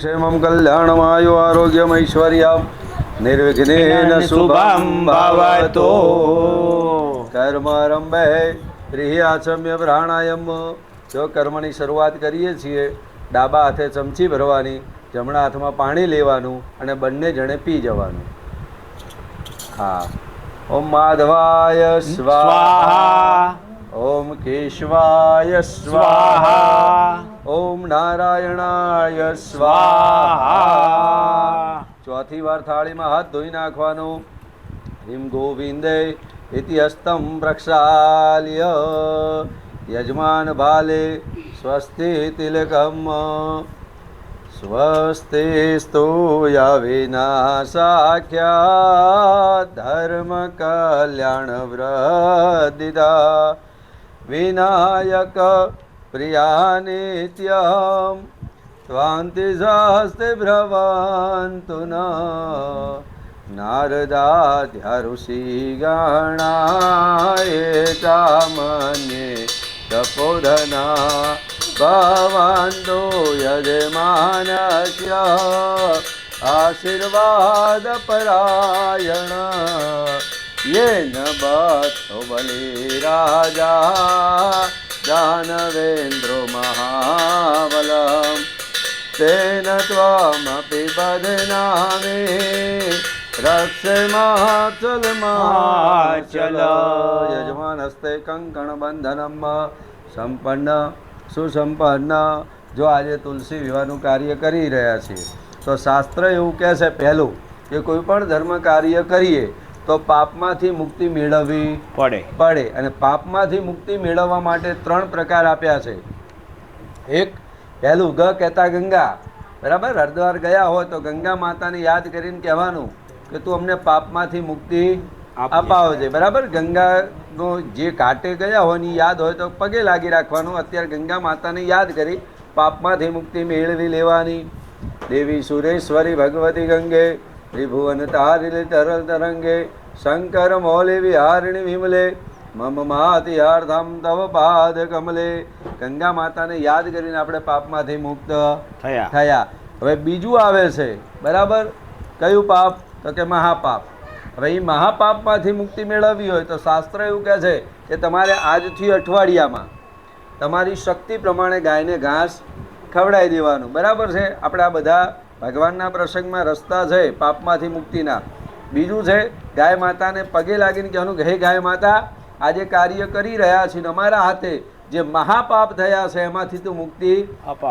ક્ષેમં કલ્યાણમાયુ આરોગ્યમૈશ્વર્યમ નિર્વિઘ્નેન શુભમ ભવતો. કર્મરંભે પ્રિયાચમ્ય પ્રાણાયામ. જો કર્મની શરૂઆત કરીએ છીએ, ડાબા હાથે ચમચી ભરવાની, જમણા હાથમાં પાણી લેવાનું અને બંને જણે પી જવાનું. હા. ઓમ માધવાય સ્વાહા, ઓમ કેશવાય સ્વાહા, ઓમ નારાયણાય સ્વાહા. ચોથી વાર થાળીમાં હાથ ધોઈ નાખવાનું. હિમ ગોવિંદે ઇતિ હસ્તમ પ્રક્ષાલ્ય યજમાન ભાલે સ્વસ્તિ તિલકમ સ્વસ્તે સ્તોયા વિનાશાખ્યા ધર્મ કલ્યાણ વૃદ્ધિદા વિનાયક પ્રિયા નિત્યમ ત્વાંતિ શાસ્તે ભ્રવંતુ ન નારદાધ્યા ઋષિ ગણાય ચામન્યે તપોધના ભવન્તો યજમાનસ્ય આશીર્વાદ પરાયણ યેન બદ્ધો બલિ રાજા દાનવેન્દ્રો મહાબલમ તેન ત્વમપિ બધનામે રક્ષમાચલ માચલ. યજમાન હસ્તે કંકણ બંધનમ સંપન્ન સુસંપન્ન. જો આજે તુલસી વિવાહનું કાર્ય કરી રહ્યા છીએ તો શાસ્ત્ર એવું કહે છે પહેલું કે કોઈ પણ ધર્મ કાર્ય કરીએ તો પાપમાંથી મુક્તિ મેળવવી પડે. અને પાપમાંથી મુક્તિ મેળવવા માટે 3 પ્રકાર આપ્યા છે. એક, પહેલું ગ કહેતા ગંગા. બરાબર, હરિદ્વાર ગયા હોય તો ગંગા માતાને યાદ કરીને કહેવાનું કે તું અમને પાપમાંથી મુક્તિ અપાવજે. બરાબર, ગંગાનો જે ઘાટે ગયા હોય ની યાદ હોય તો પગે લાગી રાખવાનું. અત્યારે ગંગા માતાને યાદ કરી પાપમાંથી મુક્તિ મેળવી લેવાની. દેવી સુરેશ્વરી ભગવતી ગંગે ત્રિભુવન તારિલે તરલ તરંગે શંકર મૌલે વિહારિણી વિમલે મમ માતિહાર્થમ તવ પાદ કમલે. ગંગા માતાને યાદ કરીને આપણે પાપમાંથી મુક્ત થયા. હવે બીજું આવે છે. બરાબર, કયું પાપ? તો કે મહાપાપ. હવે એ મહાપાપમાંથી મુક્તિ મેળવવી હોય તો શાસ્ત્ર એવું કહે છે કે તમારે આજથી અઠવાડિયામાં તમારી શક્તિ પ્રમાણે ગાયને ઘાસ ખવડાવી દેવાનું. બરાબર છે. આપણે આ બધા ભગવાનના પ્રસંગમાં રસ્તા છે પાપમાંથી મુક્તિના. બીજું છે ગાય માતાને પગે લાગીને કહેવાનું કે હે ગાય માતા, આજે કાર્ય કરી રહ્યા છીએ, અમારા હાથે જે મહાપાપ થયા છે એમાંથી તું મુક્તિ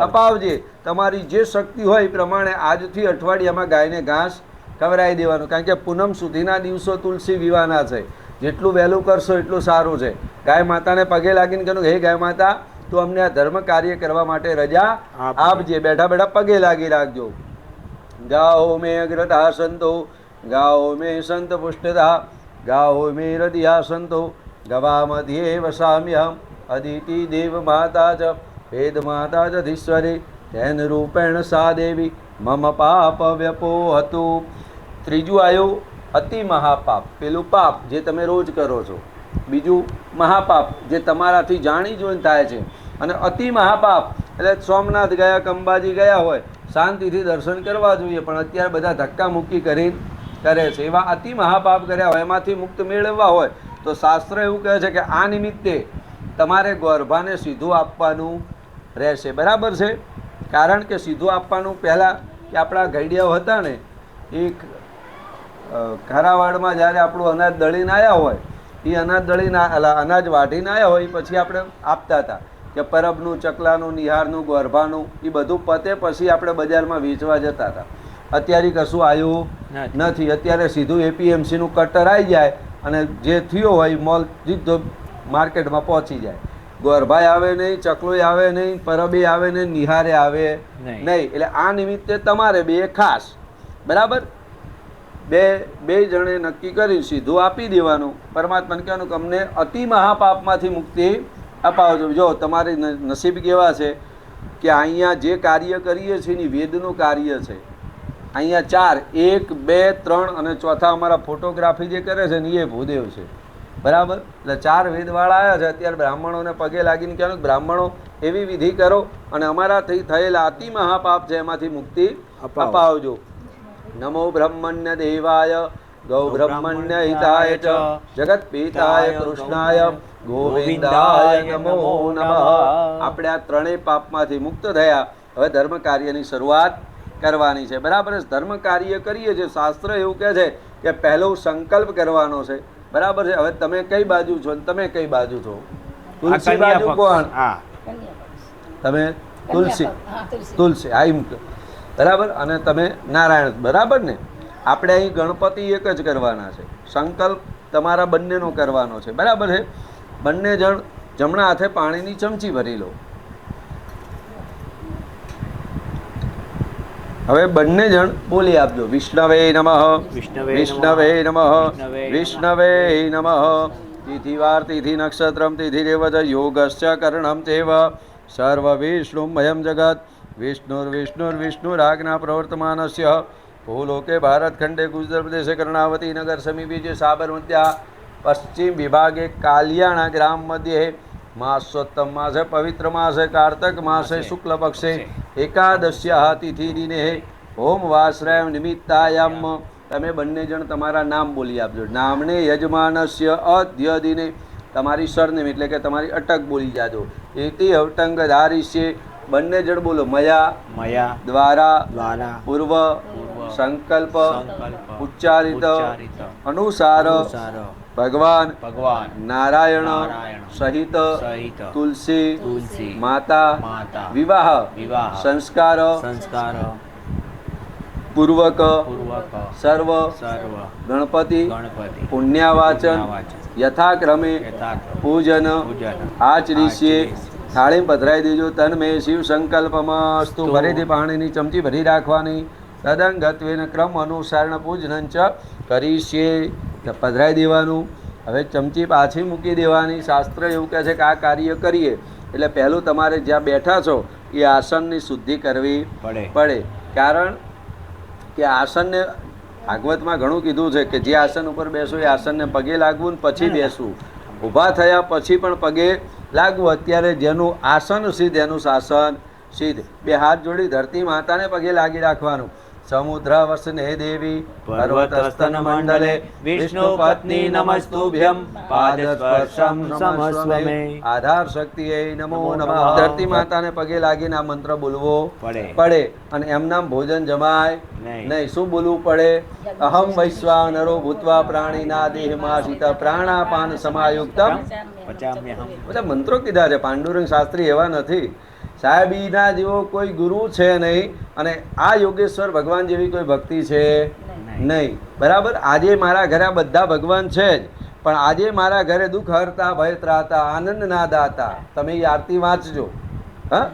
અપાવજે. તમારી જે શક્તિ હોય એ પ્રમાણે આજથી અઠવાડિયામાં ગાયને ઘાસ ખવડાવી દેવાનું. કારણ કે પૂનમ સુધીના દિવસો તુલસી વિવાહના છે. જેટલું વહેલું કરશો એટલું સારું છે. ગાય માતાને પગે લાગીને કહ્યું હે ગાય માતા, તું અમને આ ધર્મ કાર્ય કરવા માટે રજા આપજે. બેઠા બેઠા પગે લાગી રાખજો. ગાઓ મે અગ્રતા સંતો, ગાઓ મે સંત પુષ્ટતા, ગાઓ મે હૃદયા સંતો, ગવા મધ્યે વસામ્યહમ અદિતિ દેવ માતા ચ વેદ માતા ચ ધીશ્વરી તેન રૂપેણ સા દેવી મમ પાપ વ્યપોહતું. ત્રીજું આવ્યું અતિ મહાપાપ, પેલું પાપ જે તમે રોજ કરો છો. બીજું મહાપાપ જે તમારાથી જાણી જોઈને થાય છે. અને અતિ મહાપાપ એટલે સોમનાથ ગયા કે અંબાજી ગયા હોય, શાંતિથી દર્શન કરવા જોઈએ, પણ અત્યારે બધા ધક્કા મૂકી કરીને કરે છે. એવા અતિ મહાપાપ કર્યા હોય, એમાંથી મુક્ત મેળવવા હોય તો શાસ્ત્ર એવું કહે છે કે આ નિમિત્તે તમારે ગોરભાને સીધું આપવાનું રહેશે. બરાબર છે. કારણ કે સીધું આપવાનું પહેલાં કે આપણા ઘડિયાઓ હતા ને, એક ખારાવાડમાં જ્યારે આપણું અનાજ દળીને આવ્યા હોય, એ અનાજ દળીને અનાજ વાઢીને આવ્યા હોય પછી આપણે આપતા હતા કે પરબનું, ચકલાનું, નિહારનું, ગોરભાનું એ બધું પતે પછી આપણે બજારમાં વેચવા જતા હતા. અત્યારે કશું આવ્યું નથી. અત્યારે સીધું એપીએમસીનું કટર આવી જાય અને જે થયો હોય મોલ સીધો માર્કેટમાં પહોંચી જાય. ગોરભાઈ આવે નહીં, ચકલોય આવે નહીં, પરબે આવે નહીં, નિહારે આવે નહીં. એટલે આ નિમિત્તે તમારે બે ખાસ બરાબર બે જણે નક્કી કરી સીધું આપી દેવાનું. પરમાત્માને કહેવાનું કે અમને અતિ મહાપાપમાંથી મુક્તિ અપાવજો. જો તમારે નસીબ કેવા છે કે અહીંયા જે કાર્ય કરીએ છીએ ને વેદનું કાર્ય છે. અહીંયા 4, 1, 2, 3 અને ચોથા અમારા ફોટોગ્રાફી જે કરે છે ને એ ભૂદેવ છે. બરાબર. એટલે 4 વેદવાળા આવ્યા છે. અત્યારે બ્રાહ્મણોને પગે લાગીને કહેવાનું બ્રાહ્મણો એવી વિધિ કરો અને અમારાથી થયેલા અતિ મહાપાપ છે એમાંથી મુક્તિ અપાવજો. નમો બ્રહ્મણ્ય દેવાય ગૌ બ્રહ્મણ્ય હિતાય ચ જગત પિતાય કૃષ્ણાય ગોવિંદાય નમો નમઃ. આપણે આ ત્રણેય પાપમાંથી મુક્ત થયા. હવે ધર્મ કાર્યની શરૂઆત કરવાની છે. બરાબર. ધર્મ કાર્ય કરીએ છીએ. શાસ્ત્ર એવું કહે છે કે પહેલો સંકલ્પ કરવાનો છે. બરાબર છે. હવે તમે કઈ બાજુ છો? તમે કઈ બાજુ છો? તુલસી બાજુ કોણ? તમે તુલસી. તુલસી આઈ બરાબર. અને તમે નારાયણ. બરાબર ને. આપણે અહીં ગણપતિ એક જ કરવાના છે. સંકલ્પ તમારા બંનેનો કરવાનો છે. બરાબર છે. બંને જણ જમણા હાથે પાણીની ચમચી ભરી લો. હવે બંને જણ બોલી આપજો. વિષ્ણવે નમઃ વિષ્ણવે નમઃ વિષ્ણવે નમઃ. તિથિવાર તિથિ નક્ષત્રમ તિથિ રેવ ચ યોગસ્ય કર્ણમ ચેવ સર્વ વિષ્ણુમયમ જગત વિષ્ણુર્વિષ્ણુર્વિષ્ણુરાજ્ઞા પ્રવર્તમાનસ્ય ભૂલોકે ભારતખંડે ગુજરાત પ્રદેશે કર્ણાવતી નગર સમીપે જે સાબરમત્યા પશ્ચિમ વિભાગે કાલિયાણા ગ્રામ મધ્યે માસોત્તમ માસે પવિત્ર માસે કાર્તક માસે શુક્લ પક્ષે એકાદશ્યા તિથિ દિને હોમ વાશ્રય નિમિત્તાયમ. તમે બંને જણ તમારા નામ બોલી આપજો. નામને યજમાનસ્ય અધ્ય દિને તમારી સરનેમ એટલે કે તમારી અટક બોલી જાજો. એતિ અવટંગ ધારિષ્યે. બંને જણ બોલો. મયા દ્વારા પૂર્વ સંકલ્પ ઉચ્ચારિત અનુસાર ભગવાન નારાયણ સહિત તુલસી માતા વિવાહ સંસ્કાર પૂર્વક સર્વ ગણપતિ પુણ્યવાચન યથાક્રમે પૂજન આચરીશ્યે. થાળી પધરાઈ દેજો. તન્મે શિવ સંકલ્પમસ્તુ. ફરીથી પાણીની ચમચી ભરી રાખવાની. તદંગત્વેન ક્રમ અનુસારણ પૂજન ચ કરીશ્યે. પધરાઈ દેવાનું. હવે ચમચી પાછી મૂકી દેવાની. શાસ્ત્ર એવું કહે છે કે આ કાર્ય કરીએ એટલે પહેલું તમારે જ્યાં બેઠા છો એ આસનની શુદ્ધિ કરવી પડે. કારણ કે આસનને ભાગવતમાં ઘણું કીધું છે કે જે આસન ઉપર બેસો એ આસનને પગે લાગવું ને પછી બેસવું. ઊભા થયા પછી પણ પગે લાગવું. અત્યારે જેનું આસન સિદ્ધ એનું શાસન સિદ્ધ. બે હાથ જોડી ધરતી માતાને પગે લાગી રાખવાનું. સમુદ્ર વસને દેવી પર્વતસ્તન મંડલે વિષ્ણુ પત્ની નમસ્તુભ્યમ પાદસ્પર્શમ નમસ્વમે. આધાર શક્તિએ નમો નમઃ. ધરતી માતાને પગે લાગીને આ મંત્ર બોલવો પડે. અને એમનામ ભોજન જમાય નહીં. શું બોલવું પડે? અહમ વૈશ્વાનરો ભૂત્વા પ્રાણીના દેહમાં શીત પ્રાણાપાન સમાયુક્તમ. બધા મંત્રો કીધા છે. પાંડુરંગ શાસ્ત્રી એવા નથી. સાહેબીના જેવો કોઈ ગુરુ છે નહીં. અને આ યોગેશ્વર ભગવાન જેવી કોઈ ભક્તિ છે નહીં. બરાબર. આજે મારા ઘરે આ બધા ભગવાન છે જ. પણ આજે મારા ઘરે દુઃખ હરતા ભય ત્રાતા આનંદ ના દાતા. તમે એ આરતી વાંચજો. હા,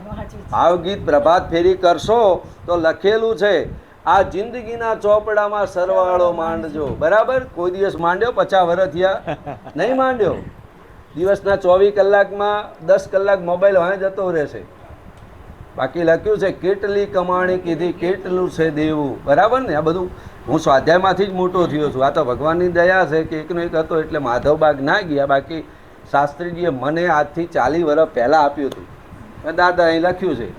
ભાવગીત પ્રભાત ફેરી કરશો તો લખેલું છે આ જિંદગીના ચોપડામાં સરવાળો માંડજો. બરાબર. કોઈ દિવસ માંડ્યો? 50 વર્ષ થયા નહીં માંડ્યો. દિવસના 24 કલાકમાં 10 કલાક મોબાઈલ વાંહે જતો રહેશે. બાકી લખ્યું છે કેટલી કમાણી કીધી કેટલું છે દેવું. બરાબર ને. આ બધું હું સ્વાધ્યાયમાંથી જ મોટો થયો છું. આ તો ભગવાનની દયા છે કે એકનો એક હતો એટલે માધવબાગ ના ગયા. બાકી શાસ્ત્રીજીએ મને આજથી 40 વર્ષ પહેલાં આપ્યું હતું. દાદા અહીં લખ્યું છે.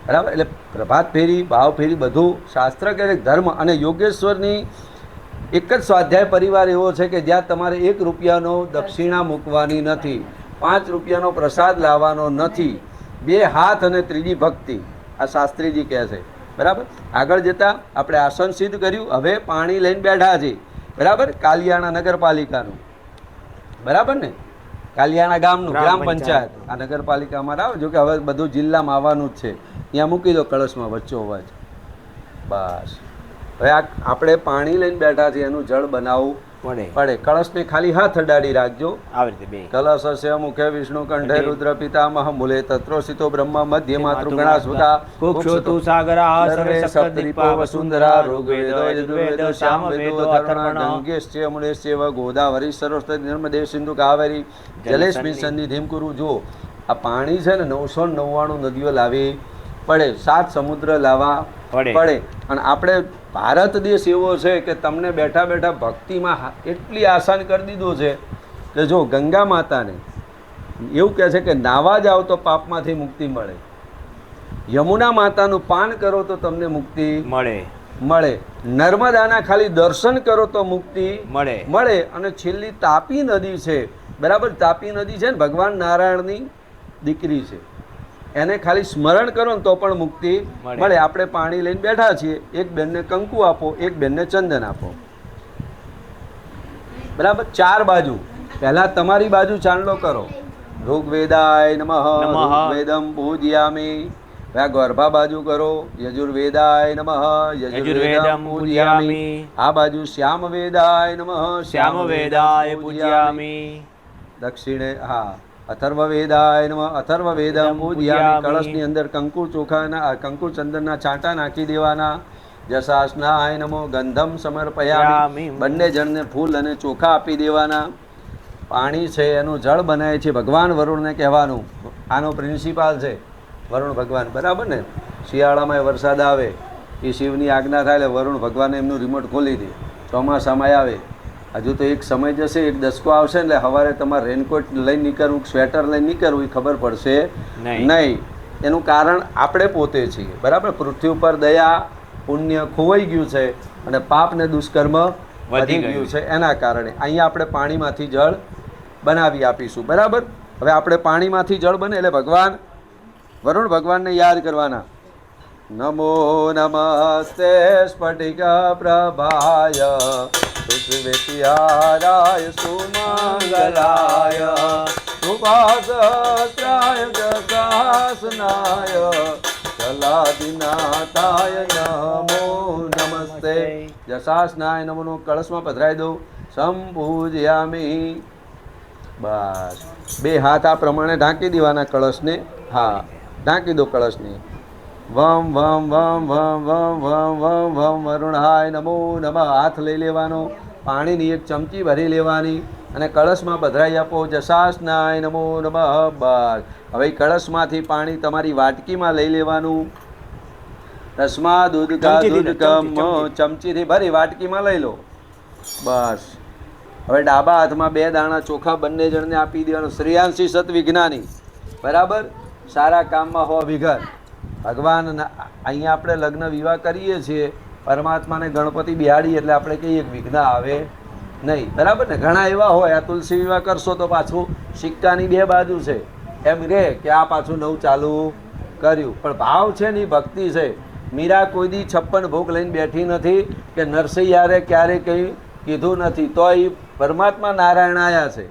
બરાબર. એટલે પ્રભાત ફેરી ભાવ ફેરી બધું શાસ્ત્ર કહે ધર્મ. અને યોગેશ્વરની એક જ સ્વાધ્યાય પરિવાર એવો છે કે જ્યાં તમારે 1 રૂપિયાનો દક્ષિણા મૂકવાની નથી. 5 રૂપિયાનો પ્રસાદ લાવવાનો નથી. 2 હાથ અને ત્રીજી ભક્તિ. આ શાસ્ત્રીજી કહે છે. બરાબર. આગળ જતાં આપણે આસન સિદ્ધ કર્યું. હવે પાણી લઈને બેઠા છીએ. બરાબર. કાલિયાણા નગરપાલિકાનું. બરાબર ને. કાલિયાણા ગામનું ગ્રામ પંચાયત. આ નગરપાલિકામાં આવો. જો કે હવે બધું જિલ્લામાં આવવાનું જ છે. ત્યાં મૂકી દો કળશમાં વચ્ચો અવાજ. બસ. હવે આપણે પાણી લઈને બેઠા છીએ. એનું જળ બનાવવું પડે. કળશને ખાલી હાથ અડાડી રાખજો. કલશ હશે મુખે વિષ્ણુ કંઠે રુદ્ર પિતામહ મૂલે તત્રોષિતો બ્રહ્મ મધ્ય માતૃ ગણાસ્વતા કુક્ષોતુ સાગરા સર્વે સપ્તદીપો વસુંધરા ઋગ્વેદો યજુર્વેદો સામવેદો અથર્વણ ગંગેશ્ચ મુલેશ્ચેવ ગોદાવરી સરસ્વતી નર્મદે સિંધુ કાવેરી જલેસ્મિન સન્નિધિમ કુરુ. જો આ પાણી છે ને 999 નદીઓ લાવી પડે. 7 સમુદ્ર લાવવા પડે. અને આપણે ભારત દેશ એવો છે કે તમને બેઠા બેઠા ભક્તિમાં એટલી આસાન કરી દીધો છે કે જો ગંગા માતાને એવું કહે છે કે નાવા જાઓ તો પાપમાંથી મુક્તિ મળે, યમુના માતાનું પાન કરો તો તમને મુક્તિ મળે, નર્મદાના ખાલી દર્શન કરો તો મુક્તિ મળે, અને છેલ્લી તાપી નદી છે, બરાબર, તાપી નદી છે ને ભગવાન નારાયણની દીકરી છે, એને ખાલી સ્મરણ કરો ને તો પણ મુક્તિ મળે. આપણે પાણી લઈને બેઠા છીએ, એક બેનને કંકુ આપો, એક બેનને ચંદન આપો, બરાબર, 4 બાજુ. પહેલા તમારી બાજુ ચાંદલો કરો, ઋગ્વેદાય નમઃ, ઋગ્વેદમ પૂજયામિ. ગર્ભા બાજુ કરો, યજુર્વેદાય નમઃ, યજુર્વેદમ પૂજયામિ. આ બાજુ શ્યામવેદાય નમઃ, શ્યામવેદાય પૂજયામિ. દક્ષિણે અથર્વવેદાય નમઃ, અથર્વવેદમ પૂજયામિ. કળશની અંદર કંકુ ચોખાના કંકુ ચંદનના છાંટા નાખી દેવાના. જશાસનાય નમો, ગંધમ સમર્પયામિ. બંને જણને ફૂલ અને ચોખા આપી દેવાના. પાણી છે એનું જળ બનાવે છે ભગવાન વરુણને કહેવાનું. આનો પ્રિન્સિપાલ છે વરુણ ભગવાન, બરાબર ને. શિયાળામાં વરસાદ આવે એ શિવની આજ્ઞા થાય એટલે વરુણ ભગવાન એમનું રિમોટ ખોલી દે. ચોમાસામાં આવે, હજુ તો એક સમય જશે, એક દસકો આવશે એટલે સવારે તમારે રેનકોટ લઈને નીકળવું, સ્વેટર લઈને નીકળવું એ ખબર પડશે નહીં. એનું કારણ આપણે પોતે છીએ, બરાબર. પૃથ્વી ઉપર દયા પુણ્ય ખોવાઈ ગયું છે અને પાપ ને દુષ્કર્મ વધી ગયું છે. એના કારણે અહીંયા આપણે પાણીમાંથી જળ બનાવી આપીશું, બરાબર. હવે આપણે પાણીમાંથી જળ બને એટલે ભગવાન વરુણ ભગવાનને યાદ કરવાના. નમો નમસ્તે સ્ફટિક પ્રભાય સુશ્વેતિહારાય સુમંગલાય શુભાસત્રાય જશાસનાય જલાદિનાથાય નમો નમસ્તે. જશાસનાય નમોનો કળશમાં પધરાઈ દઉં. સંપૂજયામિ. બસ 2 હાથ આ પ્રમાણે ઢાંકી દેવાના કળશને. ઢાંકી દો કળશને. વમ વમ વમ વમ વમ વમ વમ વમ વરુણાય નમો નમઃ. હાથ લઈ લેવાનો, પાણીની એક ચમચી ભરી લેવાની અને કળશમાં પધરાઈ આપો. જશાસનાય નમો નમઃ. બસ હવે કળશમાંથી પાણી તમારી વાટકીમાં લઈ લેવાનું. તસ્મા દૂધકા દૂધકમ, ચમચીથી ભરી વાટકીમાં લઈ લો. બસ હવે ડાબા હાથમાં 2 દાણા ચોખા બંને જણને આપી દેવાનું. શ્રેયાંશી સત વિજ્ઞાની, બરાબર, સારા કામમાં હો વિઘન. ભગવાન અહીંયા આપણે લગ્ન વિવાહ કરીએ છીએ, પરમાત્માને ગણપતિ બિહાડીએ એટલે આપણે કહીએ વિઘ્ન આવે નહીં, બરાબર ને. ઘણા એવા હોય આ તુલસી વિવાહ કરશો તો પાછું સિક્કાની 2 બાજુ છે એમ રે કે આ પાછું નવું ચાલુ કર્યું. પણ ભાવ છે ને એ ભક્તિ છે. મીરા કોઈ દી 56 ભોગ લઈને બેઠી નથી કે નરસૈયારે ક્યારે કંઈ કીધું નથી, તો એ પરમાત્મા નારાયણ આયા છે,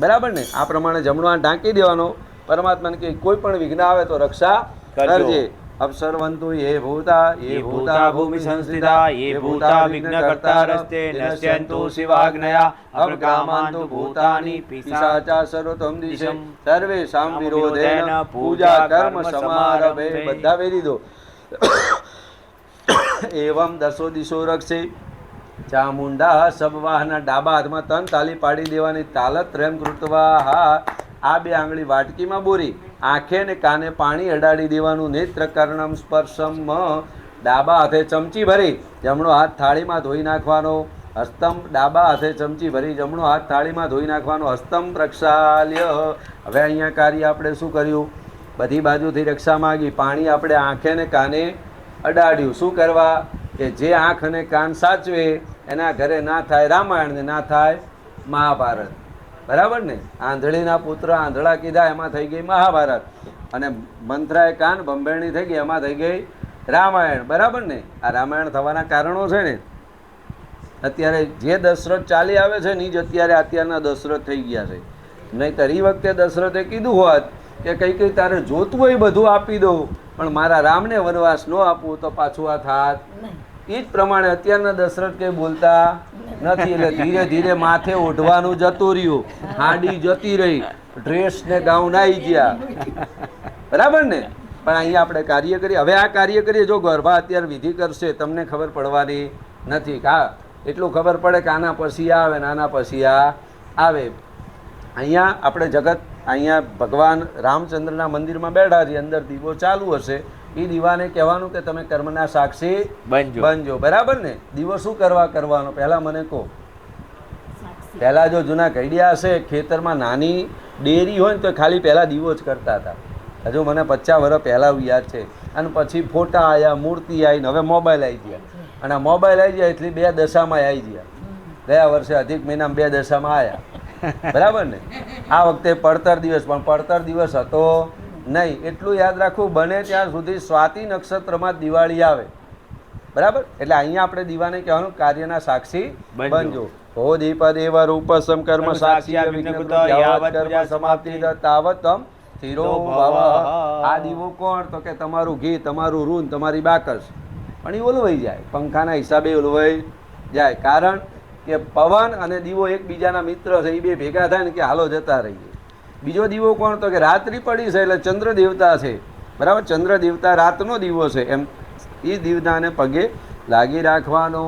બરાબર ને. આ પ્રમાણે જમણો હાથ ઢાંકી દેવાનો. પરમાત્માને કે કોઈ પણ વિઘ્ન આવે તો રક્ષા કરજે. અપસર્વંતુ યે ભૂતા ભૂમિ સંસ્થિતા યે ભૂતા વિઘ્નકર્તા રસ્તે નશ્યંતુ શિવાજ્ઞયા અપ્રકામાંતુ ભૂતાની પિશાચા સર્વતમ દિશમ સર્વેષાં વિરોધેન પૂજા કર્મ સમારભે. બધા વેરી દો. એવમ 10 દિશો રક્ષે ચામુંડા સબવાહના. ડાબા હાથમાં 3 તાલી પાડી દેવાની. તાલત્રયમ કૃત્વા. આ 2 આંગળી વાટકીમાં બોરી, આંખે ને કાને પાણી અડાડી દેવાનું. નેત્ર કર્ણમ સ્પર્શમ. ડાબા હાથે ચમચી ભરી જમણો હાથ થાળીમાં ધોઈ નાખવાનો. હસ્તમ. ડાબા હાથે ચમચી ભરી જમણો હાથ થાળીમાં ધોઈ નાખવાનો. હસ્તમ પ્રક્ષાલ્ય. હવે અહીંયા કાર્ય આપણે શું કર્યું? બધી બાજુથી રક્ષા માગી. પાણી આપણે આંખે ને કાને અડાડ્યું. શું કરવા? કે જે આંખ અને કાન સાચવે એના ઘરે ના થાય રામાયણ ને ના થાય મહાભારત, બરાબર ને. આંધળીના પુત્ર આંધળા કીધા એમાં થઈ ગઈ મહાભારત, અને મંત્રાએ કાન ભંભેરણી થઈ ગઈ એમાં થઈ ગઈ રામાયણ, બરાબર ને. આ રામાયણ થવાના કારણો છે ને. અત્યારે જે દશરથ ચાલી આવે છે ને એ જ અત્યારના દશરથ થઈ ગયા છે. નહીંતર એ વખતે દશરથે કીધું હોત કે કઈ તારે જોતું હોય બધું આપી દઉં, પણ મારા રામને વનવાસ ન આપવું તો પાછું આ થાત. એ જ પ્રમાણે અત્યારના દશરથ કંઈ બોલતા નથી. એટલે ધીરે ધીરે માથે ઓઢવાનું જતું રહ્યું, હાડી જતી રહી, ડ્રેસ ને ગાઉન આવી ગયા, બરાબર ને. પણ અહીંયા આપણે કાર્ય કરીએ. હવે આ કાર્ય કરીએ. જો ગરબા અત્યારે વિધિ કરશે તમને ખબર પડવાની નથી. એટલું ખબર પડે કે આના પછી આવે ને આના પછી આવે. અહીંયા આપણે જગત, અહીંયા ભગવાન રામચંદ્રના મંદિરમાં બેઠા છીએ, અંદર દીવો ચાલુ હશે. એ દીવાને કહેવાનું કે તમે કર્મના સાક્ષી બનજો, બરાબર ને. દીવો શું કરવા કરવાનો પહેલા મને કહો? પહેલાં જો જૂના ઘડિયા હશે, ખેતરમાં નાની ડેરી હોય ને તો ખાલી પહેલાં દીવો જ કરતા હતા. હજુ મને 50 વર્ષ પહેલાં યાદ છે. અને પછી ફોટા આવ્યા, મૂર્તિ આવીને હવે મોબાઈલ આવી ગયા. અને આ મોબાઈલ આવી ગયા એટલે 2 દશામાં આવી ગયા. ગયા વર્ષે અધિક મહિનામાં 2 દશામાં આવ્યા, બરાબર ને. આ વખતે પડતર દિવસ, પણ પડતર દિવસ હતો નહીં. એટલું યાદ રાખવું, બને ત્યાં સુધી સ્વાતિ નક્ષત્રમાં દિવાળી આવે, બરાબર. એટલે અહીંયા આપણે દીવાને કહેવાનું કાર્યના સાક્ષી બનજો. હો દીપદેવ રૂપસમ કર્મ સાક્ષી કર્મ સમાપ્તિ તાવતમ સ્થિરો ભવ. આ દીવો કોણ? તો કે તમારું ઘી, તમારું રૂન, તમારી બાકસ. પણ એ ઓલવાઈ જાય, પંખાના હિસાબે ઓલવાઈ જાય. કારણ કે પવન અને દીવો એકબીજાના મિત્ર છે. એ બે ભેગા થાય ને કે હાલો જતા રહીએ. બીજો દીવો કોણ? તો કે રાત્રિ પડી છે એટલે ચંદ્ર દેવતા છે, બરાબર. ચંદ્ર દેવતા રાતનો દીવો છે. એમ એ દીવદાને પગે લાગી રાખવાનો.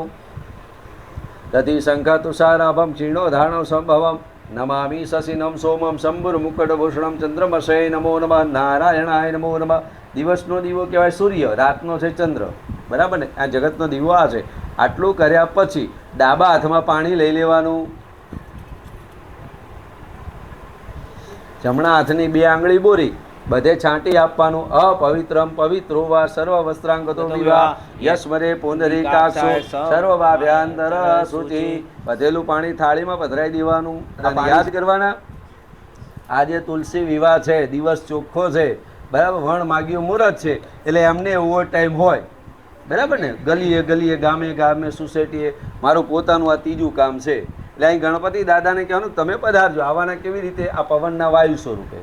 તથી શંખ તુષારાભમ ચીર્ણો ધારણો સંભવમ નમામી શશિનમ સોમમ શંભુર મુકટભૂષણમ ચંદ્રમશે નમો નમઃ નારાયણાય નમો નમઃ. દિવસનો દીવો કહેવાય સૂર્ય, રાતનો છે ચંદ્ર, બરાબર ને. આ જગતનો દીવો આ છે. આટલું કર્યા પછી ડાબા હાથમાં પાણી લઈ લેવાનું. જમણા હાથની 2 આંગળી બોરી બધે છાંટી આપવાનું. અપવિત્રમ પવિત્રો વા સર્વ વસ્ત્રાંગતો વિવા યસ્મરે પુંડરીકાક્ષો સર્વભાભ્યાંતર શુચિ. બધેલું પાણી થાળીમાં પધરાઈ દેવાનું. યાદ કરવાના. આજે તુલસી વિવાહ છે, દિવસ ચોખ્ખો છે, બરાબર. વણ માગ્યું મુહૂર્ત છે એટલે એમને ઓવર ટાઈમ હોય, બરાબર ને. ગલીએ ગલીએ, ગામે ગામે, સોસાયટીએ. મારું પોતાનું આ 3જું કામ છે. એટલે અહીં ગણપતિ દાદાને કહેવાનું તમે પધારજો. આવવાના કેવી રીતે? આ પવનના વાયુ સ્વરૂપે,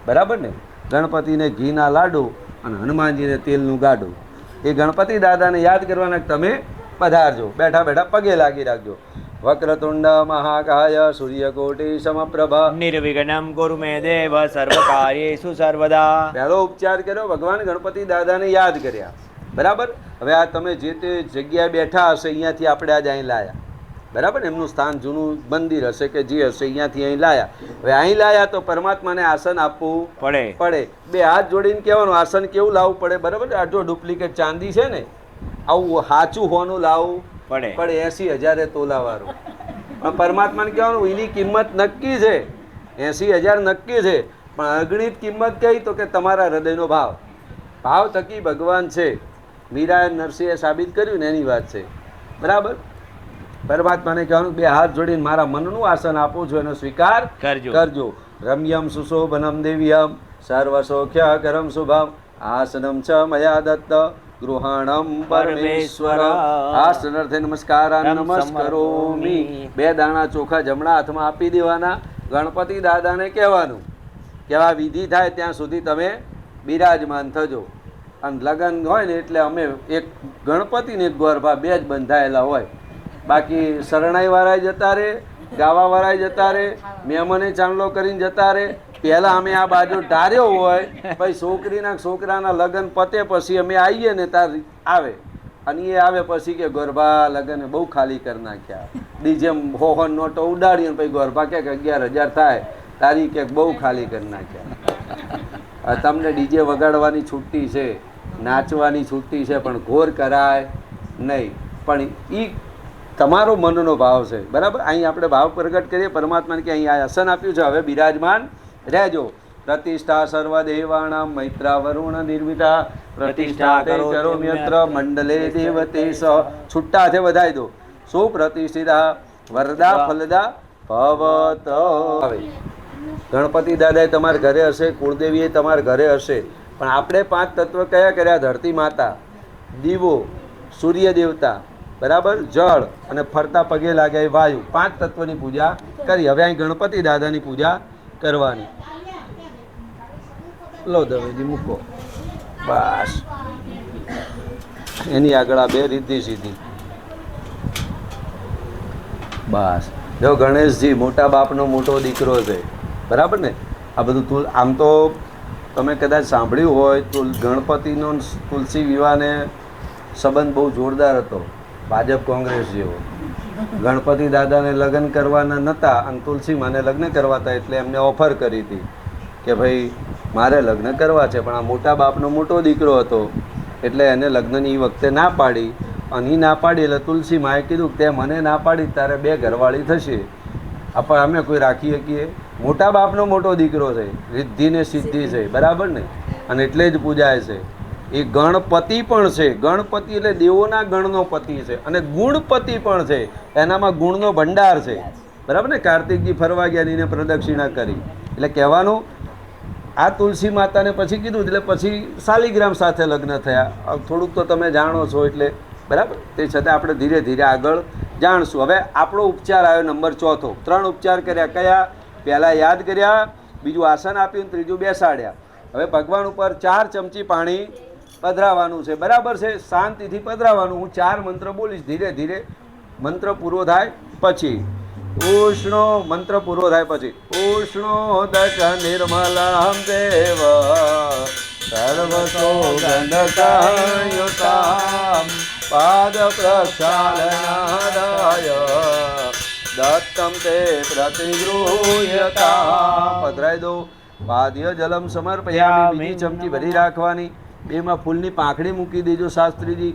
બરાબર ને. ગણપતિને ઘીના લાડુ અને હનુમાનજીને તેલનું ગાડું. એ ગણપતિ દાદાને યાદ કરવાના તમે પધારજો. બેઠા બેઠા પગે લાગી રાખજો. વક્રતુંડ મહાકાય સૂર્યકોટિ સમપ્રભ નિર્વિઘ્નમ કુરુ મે દેવ સર્વકાર્યેષુ સર્વદા. પહેલો ઉપચાર કર્યો, ભગવાન ગણપતિ દાદાને યાદ કર્યા, બરાબર. હવે આ તમે જે તે જગ્યાએ બેઠા હશે અહીંયાથી આપણે આજે અહીં લાયા, બરાબર. એમનું સ્થાન જૂનું મંદિર હશે કે જે હશે અહીંયાથી અહીં લાયા. હવે અહીં લાયા તો પરમાત્માને આસન આપવું પડે. 2 હાથ જોડીને કહેવાનું આસન કેવું લાવવું પડે, બરાબર. આ જો ડુપ્લિકેટ ચાંદી છે ને, આવું સાચું હોવાનું લાવવું પડે. 80,000 તોલાવાળું. પણ પરમાત્માને કહેવાનું એની કિંમત નક્કી છે, 80,000 નક્કી છે. પણ અગણિત કિંમત કઈ? તો કે તમારા હૃદયનો ભાવ. ભાવ થકી ભગવાન છે. મીરા નરસિંહે સાબિત કર્યું ને એની વાત છે, બરાબર. પરમાત્માને કહેવાનું 2 હાથ જોડીને મારા મનનું આસન આપું છું, એનો સ્વીકાર કરજો. રમ્યમ સુશોભનમ દિવ્યમ સર્વસૌખ્ય કરમ શુભમ આસનમ ચ મયા દત્ત ગૃહાણમ પરમેશ્વર. આસનર્થે નમસ્કાર નમસ્કરોમિ. 2 દાણા ચોખા જમણા હાથમાં આપી દેવાના. ગણપતિ દાદાને કહેવાનું કે આ વિધિ થાય ત્યાં સુધી તમે બિરાજમાન થજો. અને લગ્ન હોય ને એટલે અમે એક ગણપતિ ને એક ગોરભા 2 જ બંધાયેલા હોય. બાકી શરણાઈવાળા જતા રહે, ગાવાવાળા જતા રહે, મહેમાને ચાંદલો કરીને જતા રહે. પહેલાં અમે આ બાજુ ઢાર્યો હોય, પછી છોકરીના છોકરાના લગ્ન પતે પછી અમે આવીએ ને તાર આવે. અને એ આવે પછી કે ગોરભા લગ્ન બહુ ખાલી કરી નાખ્યા. ડીજે હોહન નોટો ઉડાડીએ ને પછી ગોરભા કે 11,000 થાય, તારી કે બહુ ખાલી કરી નાખ્યા. તમને ડીજે વગાડવાની છૂટી છે, નાચવાની છૂટી છે, પણ ઘોર કરાય નહીં. પણ એ તમારો મનનો ભાવ છે, બરાબર. અહીં આપણે ભાવ પ્રગટ કરીએ પરમાત્માને કે અહીં આસન આપ્યું છે, હવે બિરાજમાન રહેજો. પ્રતિષ્ઠા સર્વદેવાણામ મૈત્રા વરુણ નિર્મિતા પ્રતિષ્ઠા કરોમ્યત્ર મંડલે દેવતેશ. છૂટા હાથે વધાઈ દો. સુપ્રતિષ્ઠિતા વરદા ફલદા ભવત. હવે ગણપતિ દાદાએ તમારા ઘરે હશે, કુળદેવીએ તમારા ઘરે હશે, પણ આપણે 5 તત્વ કયા કર્યા? ધરતી માતા, દીવો, સૂર્ય દેવતા, બરાબર, જળ અને ફરતા પગે લાગે એ વાયુ. 5 તત્વની પૂજા કરી. હવે અહીં ગણપતિ દાદાની પૂજા કરવાની. લો દવેજી મૂકો, બસ. એની આગળ આ 2 રીતિ સીધી, બસ. જો ગણેશજી મોટા બાપનો મોટો દીકરો છે, બરાબર ને. આ બધું આમ તો તમે કદાચ સાંભળ્યું હોય તો ગણપતિનો તુલસી વિવાહને સંબંધ બહુ જોરદાર હતો, ભાજપ કોંગ્રેસ જેવો. ગણપતિ દાદાને લગ્ન કરવાના નહોતા અને તુલસી માને લગ્ન કરવાતા, એટલે એમને ઓફર કરી હતી કે ભાઈ મારે લગ્ન કરવા છે. પણ આ મોટા બાપનો મોટો દીકરો હતો એટલે એને લગ્નની એ વખતે ના પાડી. અને એ ના પાડી એટલે તુલસી માએ કીધું કે તે મને ના પાડી તારે 2 ઘરવાળી થશે. આપણે અમે કોઈ રાખી શકીએ? મોટા બાપનો મોટો દીકરો છે, રિદ્ધિ ને સિદ્ધિ છે, બરાબર ને? અને એટલે જ પૂજાય છે. એ ગણપતિ પણ છે. ગણપતિ એટલે દેવોના ગણનો પતિ છે અને ગુણપતિ પણ છે. એનામાં ગુણનો ભંડાર છે, બરાબર ને? કાર્તિકજી ફરવા ગયા એને પ્રદક્ષિણા કરી એટલે કહેવાનું આ તુલસી માતાને પછી કીધું એટલે પછી શાલિગ્રામ સાથે લગ્ન થયા. થોડુંક તો તમે જાણો છો એટલે બરાબર. તે છતાં આપણે ધીરે ધીરે આગળ જાણશું. હવે આપણો ઉપચાર આવ્યો નંબર 4. 3 ઉપચાર કર્યા. કયા? પહેલાં યાદ કર્યા, બીજું આસન આપ્યું, ત્રીજું બેસાડ્યા. હવે ભગવાન ઉપર 4 ચમચી પાણી પધરાવવાનું છે, બરાબર છે? શાંતિથી પધરાવવાનું. હું 4 મંત્ર બોલીશ, ધીરે ધીરે મંત્ર પૂરો થાય પછી. ઉષ્ણો મંત્ર પૂરો થાય પછી ઉષ્ણોદક નિર્મલામ દેવ સર્વસૌગંધયુતામ પાદ પ્રક્ષાલનાદાય દત્તમ તે પ્રતિગૃહ્યતામ. પધરાઈ દો. પાદ્ય જલમ સમર્પયામિ. બીજી ચમચી ભરી રાખવાની. 2માં ફૂલની પાંખડી મૂકી દેજો શાસ્ત્રીજી.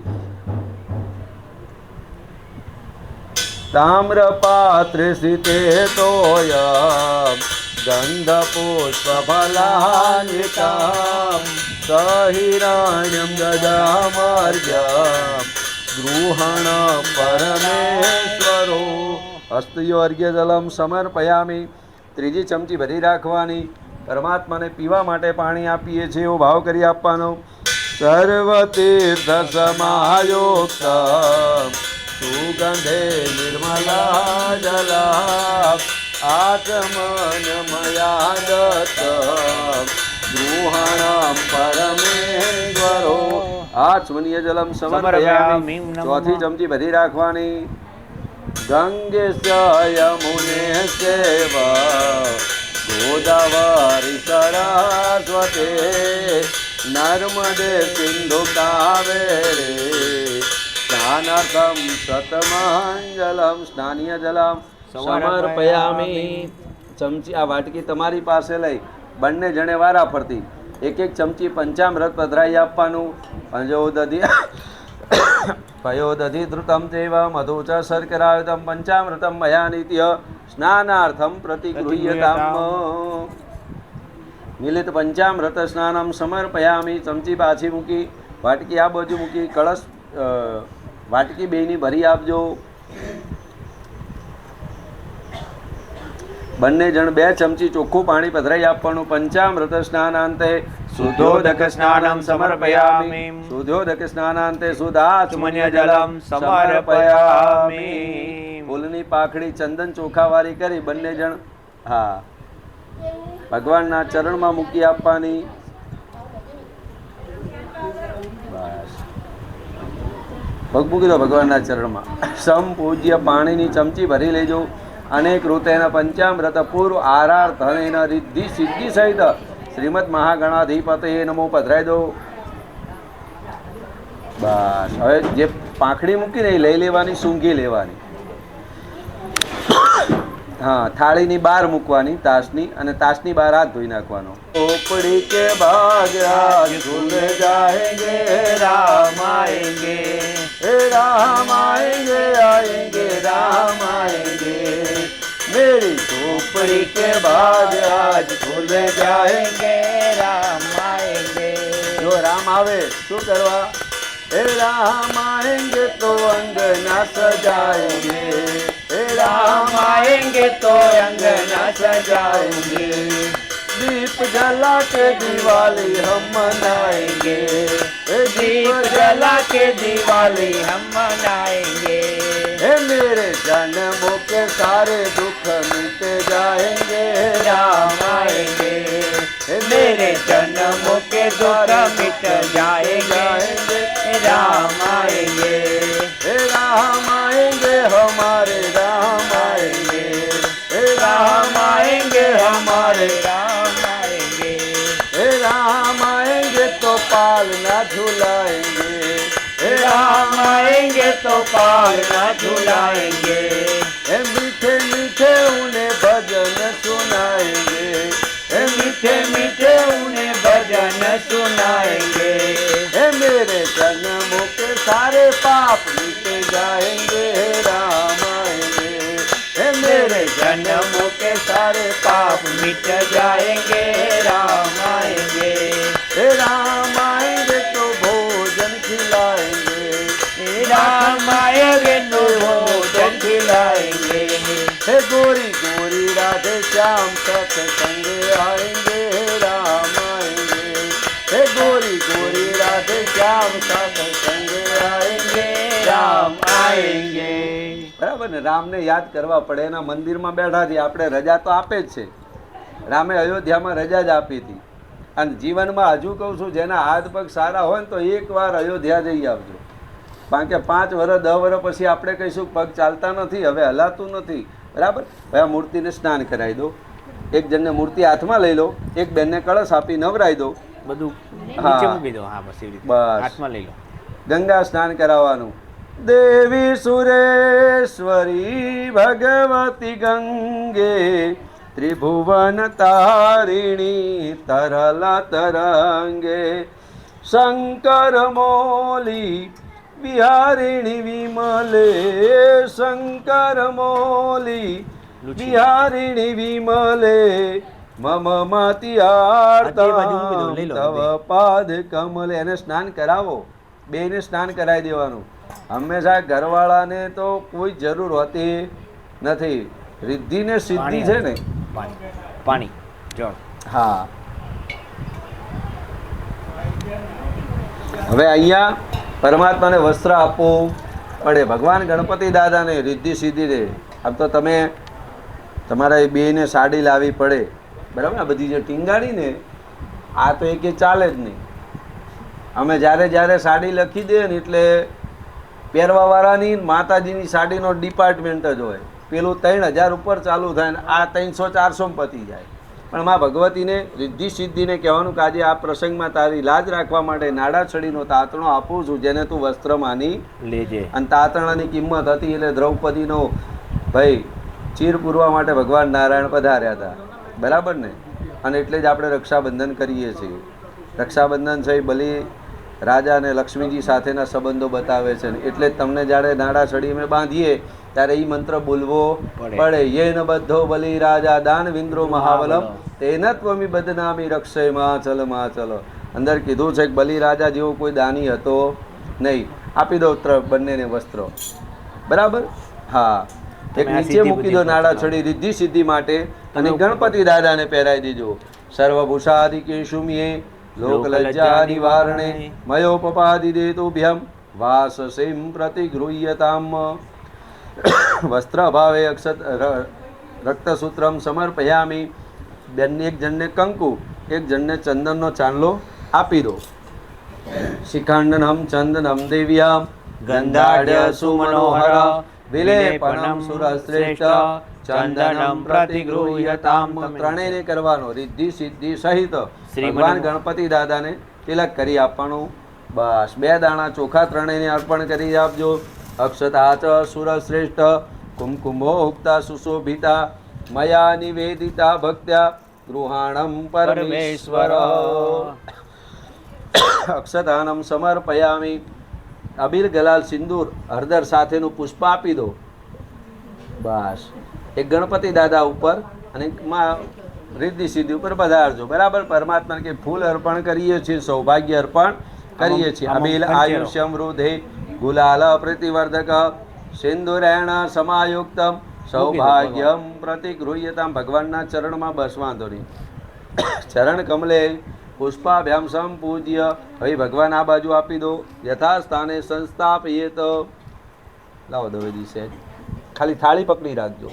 તામ્રપાત્રે સ્થિતે તોય ગંધપુષ્પફલાન્વિતામ સહિરણ્યમ દદામર્ઘ્યમ ગૃહણ પરમેશ્વરો. હસ્તયો અર્ઘ્ય જલમ સમર્પયામિ. ત્રીજી ચમચી ભરી રાખવાની. પરમાત્માને પીવા માટે પાણી આપીએ છીએ એવો ભાવ કરી આપવાનો. સર્વતીર્થ સમાયુક્ત સુગંધે નિર્મલા જલા આચમનમયા દત્ત ગૃહણ પરમેશ્વરો. આચમનીય જલમ સમર્પયામિ. ચોથી ચમચી ભરી રાખવાની. ગંગેશ યમુને સેવ ગોદાવરી સરસ્વતે નર્મદે સિંધુ કાવેરે સ્નાનાર્થમ સતમાંજલમ. સ્નાનીય જલમ સમર્પયામિ. ચમચી આ વાટકી તમારી પાસે લઈ બંને જણે વારા ફરતી 1 ચમચી પંચામૃત પધરાઈ આપવાનું. પંચોદધી પયોદધિ ધૃતમ ચૈવ મધુ ચ શર્કરાયુતમ પંચામૃતમ મયા નિત્ય સ્નાનાર્થમ પ્રતિગૃહ્યતામ. મિલિત પંચામૃત સ્નાનમ સમર્પયામિ. ચમચી પાછી મૂકી, વાટકી આ બાજુ મૂકી, કળશ વાટકી બેયની ભરી આપજો. બંને જણ 2 ચમચી ચોખ્ખું પાણી પધરાઈ આપવાનું. પંચામૃત સ્નાનાંતે શુદ્ધોદક સ્નાનમ સમર્પયામિ. શુદ્ધોદક સ્નાનાંતે શુદ્ધાચમન્ય જલમ સમર્પયામિ. ફૂલની પાખડી ચંદન ચોખાવાળી કરી બંને જણ ભગવાનના ચરણમાં મૂકી આપવાની. બસ પગ મૂકી દો ભગવાનના ચરણમાં. સમપૂજ્ય પાણીની ચમચી ભરી લેજો. અનેક ઋતેન પંચામૃત પૂર્વ આરાર્થનેન રિદ્ધિ સિદ્ધિ સહિત શ્રીમદ મહાગણાધિપતયે નમો. પધરાઈ દો. બસ હવે જે પાંખડી મૂકીને એ લઈ લેવાની, સૂંઘી લેવાની. हाँ थाली नी बार मुकवानी ताशनी अने ताशनी बार हाथ धोई नाखवानो। ओपड़ी के भाग आज खुल जाएंगे राम आएंगे, राम आएंगे आएंगे राम आएंगे। मेरी झोपड़ी के भाग आज खुल जाएंगे राम आएंगे। जो राम आवे शू करवा, हे राम आएंगे तो अंगना सजाएंगे, हे राम आएंगे तो अंगना सजाएंगे। दीप जला के दिवाली हम मनाएंगे, दीप जला के दिवाली हम मनाएंगे। हे मेरे जन्मों के सारे दुख मिट जाएंगे, राम आएंगे। मेरे जन्मों के दुख मिट जाएंगे, राम आएंगे। हे राम आएंगे हमारे राम आएंगे, हे राम आएंगे हमारे राम आएंगे। हे राम आएंगे तो पालना झुलाएंगे, हे राम आएंगे तो पालना झुलाएंगे। हे मीठे मीठे उन्हें भजन सुनाएंगे, हे मीठे मीठे उन्हें भजन सुनाएंगे। हे मेरे जन्मों के सारे पाप मिट जाएंगे, राम आएंगे। हे मेरे जन्मों के सारे पाप मिट जाएंगे राम आएंगे हे राम आएंगे तो भोजन खिलाएंगे राम आएंगे तो भोजन खिलाएंगे हे गोरी गोरी राधे श्याम सत्संग आएंगे राम आएंगे हे गोरी गोरी राधे श्याम सत्संग आएंगे राम आएंगे બરાબર ને? રામને યાદ કરવા પડે. એના મંદિરમાં બેઠા છીએ આપણે, રજા તો આપે જ છે. રામે અયોધ્યામાં રજા જ આપી હતી. અને જીવનમાં હજુ કહું છું, જેના હાથ પગ સારા હોય ને તો એકવાર અયોધ્યા જઈ આવજો. કારણ કે 5 વર્ષ 10 વર્ષ પછી આપણે કહીશું પગ ચાલતા નથી, હવે હલાતું નથી. બરાબર? હવે આ મૂર્તિને સ્નાન કરાવી દો. એક જણને મૂર્તિ હાથમાં લઈ લો, એક બેનને કળશ આપી નવરાવી દો. બધું હા. નીચે મૂકી દો. હા, બસ એવી રીતે બસ. હાથમાં લઈ લો. ગંગા સ્નાન કરાવવાનું. દેવી સુરેશ્વરી ભગવતી ગંગે ત્રિભુવન તારિણી તરલા તરંગે શંકર મૌલી વિહારિણી વિમલે શંકર મૌલી વિહારિણી વિમલે મમ મતિ આર્તા તવ પાદ કમલે. એને સ્નાન કરાવો, બેને સ્નાન કરાવી દેવાનું. હંમેશા ઘરવાળાને તો કોઈ જરૂર હોતી નથી. રિદ્ધિ ને સિદ્ધિ છે ને. પાણી પાણી જળ. હા, હવે અહીંયા પરમાત્માને વસ્ત્ર આપવું પડે. ભગવાન ગણપતિ દાદાને રિદ્ધિ સિદ્ધિને આમ તો તમે તમારા એ બેને સાડી લાવવી પડે. બરાબર? આ બધી જે ટીંગાડી ને આ તો એક ચાલે જ નહીં. અમે જ્યારે જ્યારે સાડી લખી દઈએ ને એટલે પહેરવાવાળાની માતાજીની સાડીનો ડિપાર્ટમેન્ટ જ હોય. પેલું 3000 ઉપર ચાલુ થાય ને આ 300-400 પતી જાય. પણ મા ભગવતીને રિદ્ધિ સિદ્ધિને કહેવાનું કે આજે આ પ્રસંગમાં તારી લાજ રાખવા માટે નાડાછડીનો તાતણો આપું છું, જેને તું વસ્ત્ર માની લેજે. અને તાતણાની કિંમત હતી એટલે દ્રૌપદીનો ભાઈ ચીર પૂરવા માટે ભગવાન નારાયણ પધાર્યા હતા. બરાબર ને? અને એટલે જ આપણે રક્ષાબંધન કરીએ છીએ. રક્ષાબંધન છે એ બલી રાજા અને લક્ષ્મીજી સાથેના સંબંધો બતાવે છે. એટલે જ તમને જ્યારે નાડાછડી અમે બાંધીએ ત્યારે એ મંત્ર બોલવો પડે. યેન બધો બલી રાજા દાન વિન્દ્રો મહાબલમ તેનત્વમી બદનામી રક્ષય માચલ માચલ. અંદર કીધું છે કે બલી રાજા જેવો કોઈ દાની હતો નહીં. આપી દો બંનેને વસ્ત્રો. બરાબર? હા, એક નીચે મૂકી દો નાડાછડી રિદ્ધિ સિદ્ધિ માટે, અને ગણપતિ દાદાને પહેરાવી દેજો. સર્વભૂષાદિકેશુમ્યે લોક લજ્જા નિવારણે મયોપપાદિ દેતુભ્યમ વાસસીમ પ્રતિગૃહ્યતામ. વસ્ત્ર અભાવે અક્ષત રક્તસૂત્રમ સમર્પયામિ. બેનને એક જણને કંકુ, એક જણને ચંદનનો ચાંદલો આપી દો. શિખાંડનમ ચંદનમ દેવ્યામ ગંધાઢ્ય સુમનોહર વિલેપનમ સુરશ્રેષ્ઠ ચંદનમ પ્રતિગૃહ્યતામ. ત્રણેયને કરવાનો. રિદ્ધિ સિદ્ધિ સહિત ભગવાન ગણપતિ દાદાને તિલક કરી આપવાનું. બસ 2 દાણા ચોખા ત્રણેયને અર્પણ કરી આપજો. અક્ષતા ચ સુરશ્રેષ્ઠ કુમકુમોક્તા સુશોભિતા મયા નિવેદિતા ભક્ત્યા ગૃહાણમ પરમેશ્વર. અક્ષતાનમ સમર્પયામિ. અબીર ગલાલ સિંદૂર હળદર સાથેનું પુષ્પ આપી દો. બસ એક ગણપતિ દાદા ઉપર અને રિદ્ધિ સિદ્ધિ ઉપર પધારજો. બરાબર? પરમાત્માને કે ફૂલ અર્પણ કરીએ છીએ, સૌભાગ્ય અર્પણ કરીએ છીએ. અબીલ આયુષ્યમ વૃદ્ધિ ગુલાલ પ્રતિવર્ધક સિંદુરેણ સમાયુક્તમ સૌભાગ્યમ પ્રતિગૃહ્યતામ. ભગવાનના ચરણમાં બસ વાંધો નહીં. ચરણ કમલે પુષ્પાભ્યામ સંપૂજ્ય. હવે ભગવાન આ બાજુ આપી દો. યથાસ્થાને સંસ્થાપયે તો લાવો દવેદી છે, ખાલી થાળી પકડી રાખજો.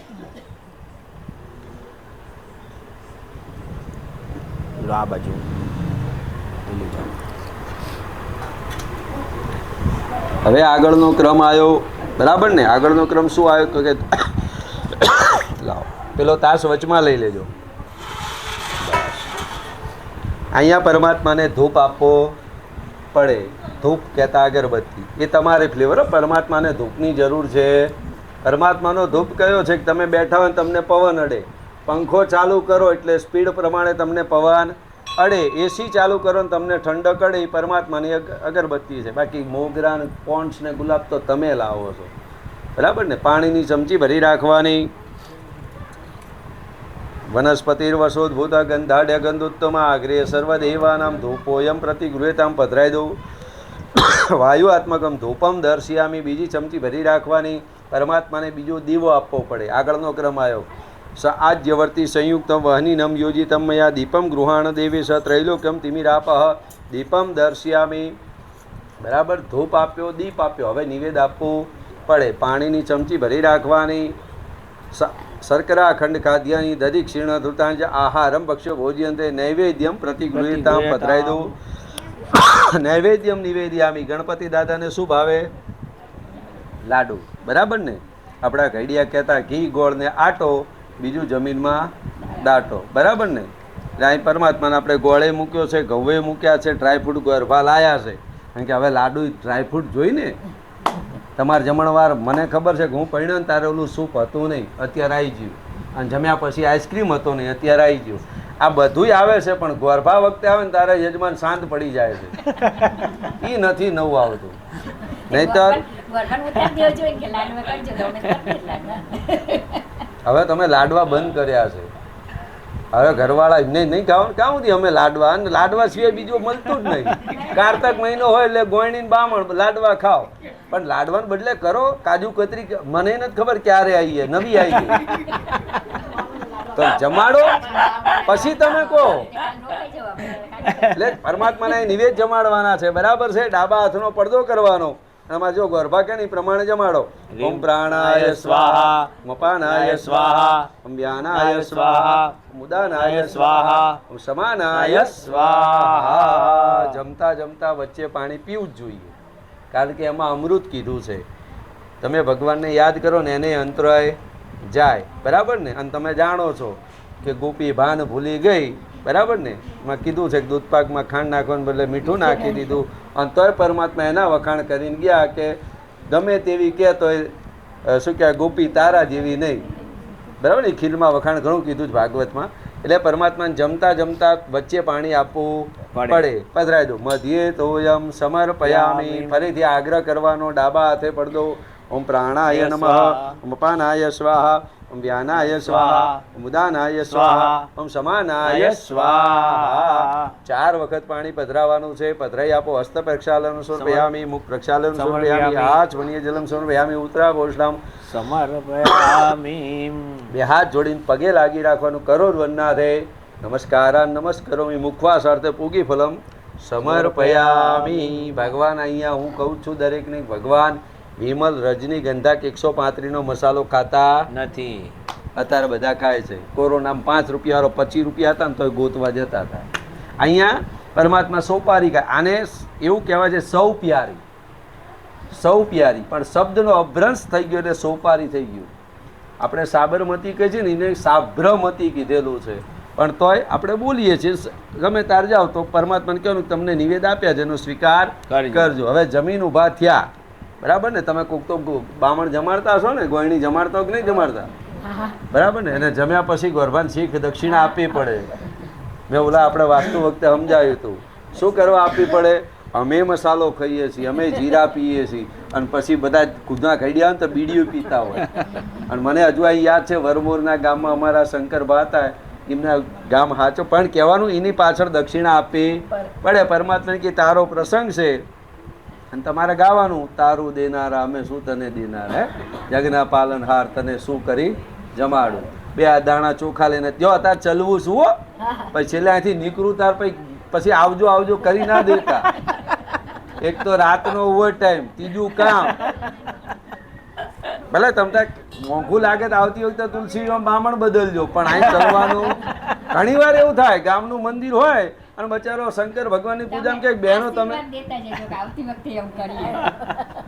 આ બાજુ હવે આગળનો ક્રમ આવ્યો. બરાબર ને? આગળનો ક્રમ શું આવ્યો તો કે લાવો પેલો તાસ વચમાં લઈ લેજો. અહીંયા પરમાત્માને ધૂપ આપવો પડે. ધૂપ કહેતા અગરબત્તી, એ તમારે ફ્લેવર. પરમાત્માને ધૂપની જરૂર છે. પરમાત્માનો ધૂપ કયો છે કે તમે બેઠા હોય તમને પવન અડે, પંખો ચાલુ કરો એટલે સ્પીડ પ્રમાણે તમને પવન અડે, એસી ચાલુ કરો ને તમને ઠંડક અડે. એ પરમાત્માની અગરબત્તી છે. બાકી મોગરા ને પોન્સ ને ગુલાબ તો તમે લાવો છો. બરાબર ને? પાણીની ચમચી ભરી રાખવાની. વનસ્પતિર્વસોદ્ભૂત ગંધાઢ્ય ગંધોત્તમ અગ્રે સર્વદેવાનામ ધૂપોયમ પ્રતિગૃહ્યતામ પધરાઈ દઉં. વાયુઆત્મકમ ધૂપમ દર્શયામી, બીજી ચમચી ભરી રાખવાની. પરમાત્માને બીજો દીવો આપવો પડે. આગળનો ક્રમ આવ્યો. સ આજ્યવર્તી સંયુક્તમ વહનીનમ યોજિતમ મયા દીપમ ગૃહાણ દેવી સ ત્રૈલોક્યમ તિમિરાપહ દીપમ દર્શયામી. બરાબર, ધૂપ આપ્યો, દીપ આપ્યો, હવે નિવેદ આપવું પડે. પાણીની ચમચી ભરી રાખવાની. શર્કરા ખંડ ખાદ્યાની દધિ ક્ષીણ ધૃતાંજ આહારમ ભક્ષ્યો ભોજ્યંતે નૈવેદ્યમ પ્રતિગૃહ્યતામ પધરાઈ દઉં. નૈવેદ્યમ નિવેદ્યામી, ગણપતિ દાદાને શું ભાવે? લાડુ. બરાબર ને? આપણા ઘડિયા કહેતા ઘી ગોળ ને આટો, બીજું જમીનમાં દાટો. બરાબર ને? એટલે અહીં પરમાત્માને આપણે ગોળે મૂક્યો છે, ઘઉએ મૂક્યા છે, ડ્રાયફ્રૂટ ગરભા લાયા છે. કારણ કે હવે લાડુ ડ્રાયફ્રૂટ જોઈને તમારે જમણવાર, મને ખબર છે કે હું પરિણ્યો ને તારે ઓલું સૂપ હતું નહીં, અત્યારે આવી ગયું. અને જમ્યા પછી આઈસ્ક્રીમ હતો નહીં, અત્યારે આવી ગયું. આ બધુંય આવે છે, પણ ગરભા વખતે આવે ને તારે યજમાન શાંત પડી જાય છે. એ નથી નવું આવતું. નહીતર હવે તમે લાડવા બંધ કર્યા છે. હવે ઘરવાળા નહીં ખાવાનું કામ નથી. અમે લાડવા, અને લાડવા સિવાય બીજું મળતું જ નહીં. કારતક મહિનો હોય એટલે ગોયણી બામણ લાડવા ખાઓ, પણ લાડવાને બદલે કરો કાજુ કતરી. મને નથી ખબર ક્યારે આવી, નવી આવી ગઈ તો જમાડો, પછી તમે કહો. એટલે પરમાત્માને નિવેદ જમાડવાના છે. બરાબર છે? ડાબા હાથનો પડદો કરવાનો. આમાં જો ગરભા કે નહીં પ્રમાણે જમાડો. ઓમ પ્રાણાય સ્વાહા, મપાનાય સ્વાહા, ઓમ વ્યાનાય સ્વાહા, મુદાનાય સ્વાહા, ઓમ સમાનાય સ્વાહા. જમતા જમતા વચ્ચે પાણી પીવું જ જોઈએ, કારણ કે એમાં અમૃત કીધું છે. તમે ભગવાનને યાદ કરો ને એને અંતરાય જાય. બરાબર ને? અને તમે જાણો છો કે ગોપી ભાન ભૂલી ગઈ. બરાબર ને? એમાં કીધું છે કે દૂધપાકમાં ખાંડ નાખવાને બદલે મીઠું નાખી દીધું. અને તોય પરમાત્મા એના વખાણ કરીને ગયા કે ગમે તેવી કે તોય શું કહેવાય, ગોપી તારા જેવી નહીં. બરાબર ને? ખીરમાં વખાણ ઘણું કીધું છે ભાગવતમાં. એટલે પરમાત્માને જમતા જમતા વચ્ચે પાણી આપવું પડે. પધરાઈ દો. મધ્યે તોયમ સમર્પયામી, ફરીથી આગ્રહ કરવાનો. ડાબા હાથે પડદો. ઓમ પ્રાણાય નમઃ, ઓમ અપાનાય સ્વાહા, ઓમ વ્યાનાય સ્વાહા, ઓમ ઉદાનાય સ્વાહા, ઓમ સમાનાય સ્વાહા. 4 વખત પાણી પધરાવાનું છે. પધરાઈ આપો. હસ્ત પ્રક્ષાલન સમર્પયામિ, મુખ પ્રક્ષાલન સમર્પયામિ, હાથ વણીય જલમ સમર્પયામિ, ઉત્તરા ભોષણામ સમર્પયામિ. બે હાથ જોડીને પગે લાગી રાખવાનું. કરોડ વન્નાથે નમસ્કારાન નમસ્કરોમિ, મુખવાસ અર્થે પૂગી ફલમ સમર્પયામિ. ભગવાન અહીંયા હું કહું છું દરેકને, ભગવાન વિમલ રજનીગંધા 135 મસાલો ખાતા નથી. અત્યારે બધા ખાય છે. કોરોનામાં 5 રૂપિયા 25 રૂપિયા હતા ને તો ગોતવા જતા હતા. અહીંયા પરમાત્મા સોપારી ખાય. આને એવું કહેવાય છે સૌ પ્યારી. સૌ પ્યારી, પણ શબ્દનો અભ્રંશ થઈ ગયો એટલે સોપારી થઈ ગયું. આપણે સાબરમતી કહે છે ને, એને સાભ્રમતી કીધેલું છે, પણ તોય આપણે બોલીએ છીએ. ગમે તાર જાઓ તો પરમાત્માને કહેવાનું તમને નિવેદ આપ્યા છે, એનો સ્વીકાર કરજો. હવે જમીન ઊભા થયા. બરાબર ને? તમે કોક તો બામણ જમાડતા હશો ને, ગોયણી જમાડતા કે નહીં જમાડતા? બરાબર ને? એને જમ્યા પછી ગોરભાન શીખ દક્ષિણા આપવી પડે. મેં ઓલા આપણે વાસ્તુ વખતે સમજાવ્યું હતું. શું કરવા આપવી પડે? અમે મસાલો ખાઈએ છીએ, અમે જીરા પીએ છીએ, અને પછી બધા ખુદના ખૈડિયા ને તો બીડીઓ પીતા હોય. અને મને હજુ અહીં યાદ છે, વરમોરના ગામમાં અમારા શંકરભા હતા, એમના ગામ હાચો, પણ કહેવાનું એની પાછળ દક્ષિણા આપવી પડે. પરમાત્માને કે તારો પ્રસંગ છે અને તમારે ગાવાનું, તારું દેનારા અમે શું તને દેનાર, હે જગના પાલનહાર તને શું કરી જમાડું. 2 દાણા ચોખા લઈને જો અત્યારે ચલવું શું હો, પછી છેલ્લે અહીંથી નીકળું તાર પછી આવજો આવજો કરી ના દેતા. એક તો રાતનો ઓવર ટાઈમ, ત્રીજું કામ. ભલે તમને મોંઘું લાગે તો આવતી વખતે તુલસીમાં બામણ બદલજો, પણ અહીં ચલવાનું. ઘણી વાર એવું થાય, ગામનું મંદિર હોય અને બચારો શંકર ભગવાનની પૂજામાં કે બહેનો તમે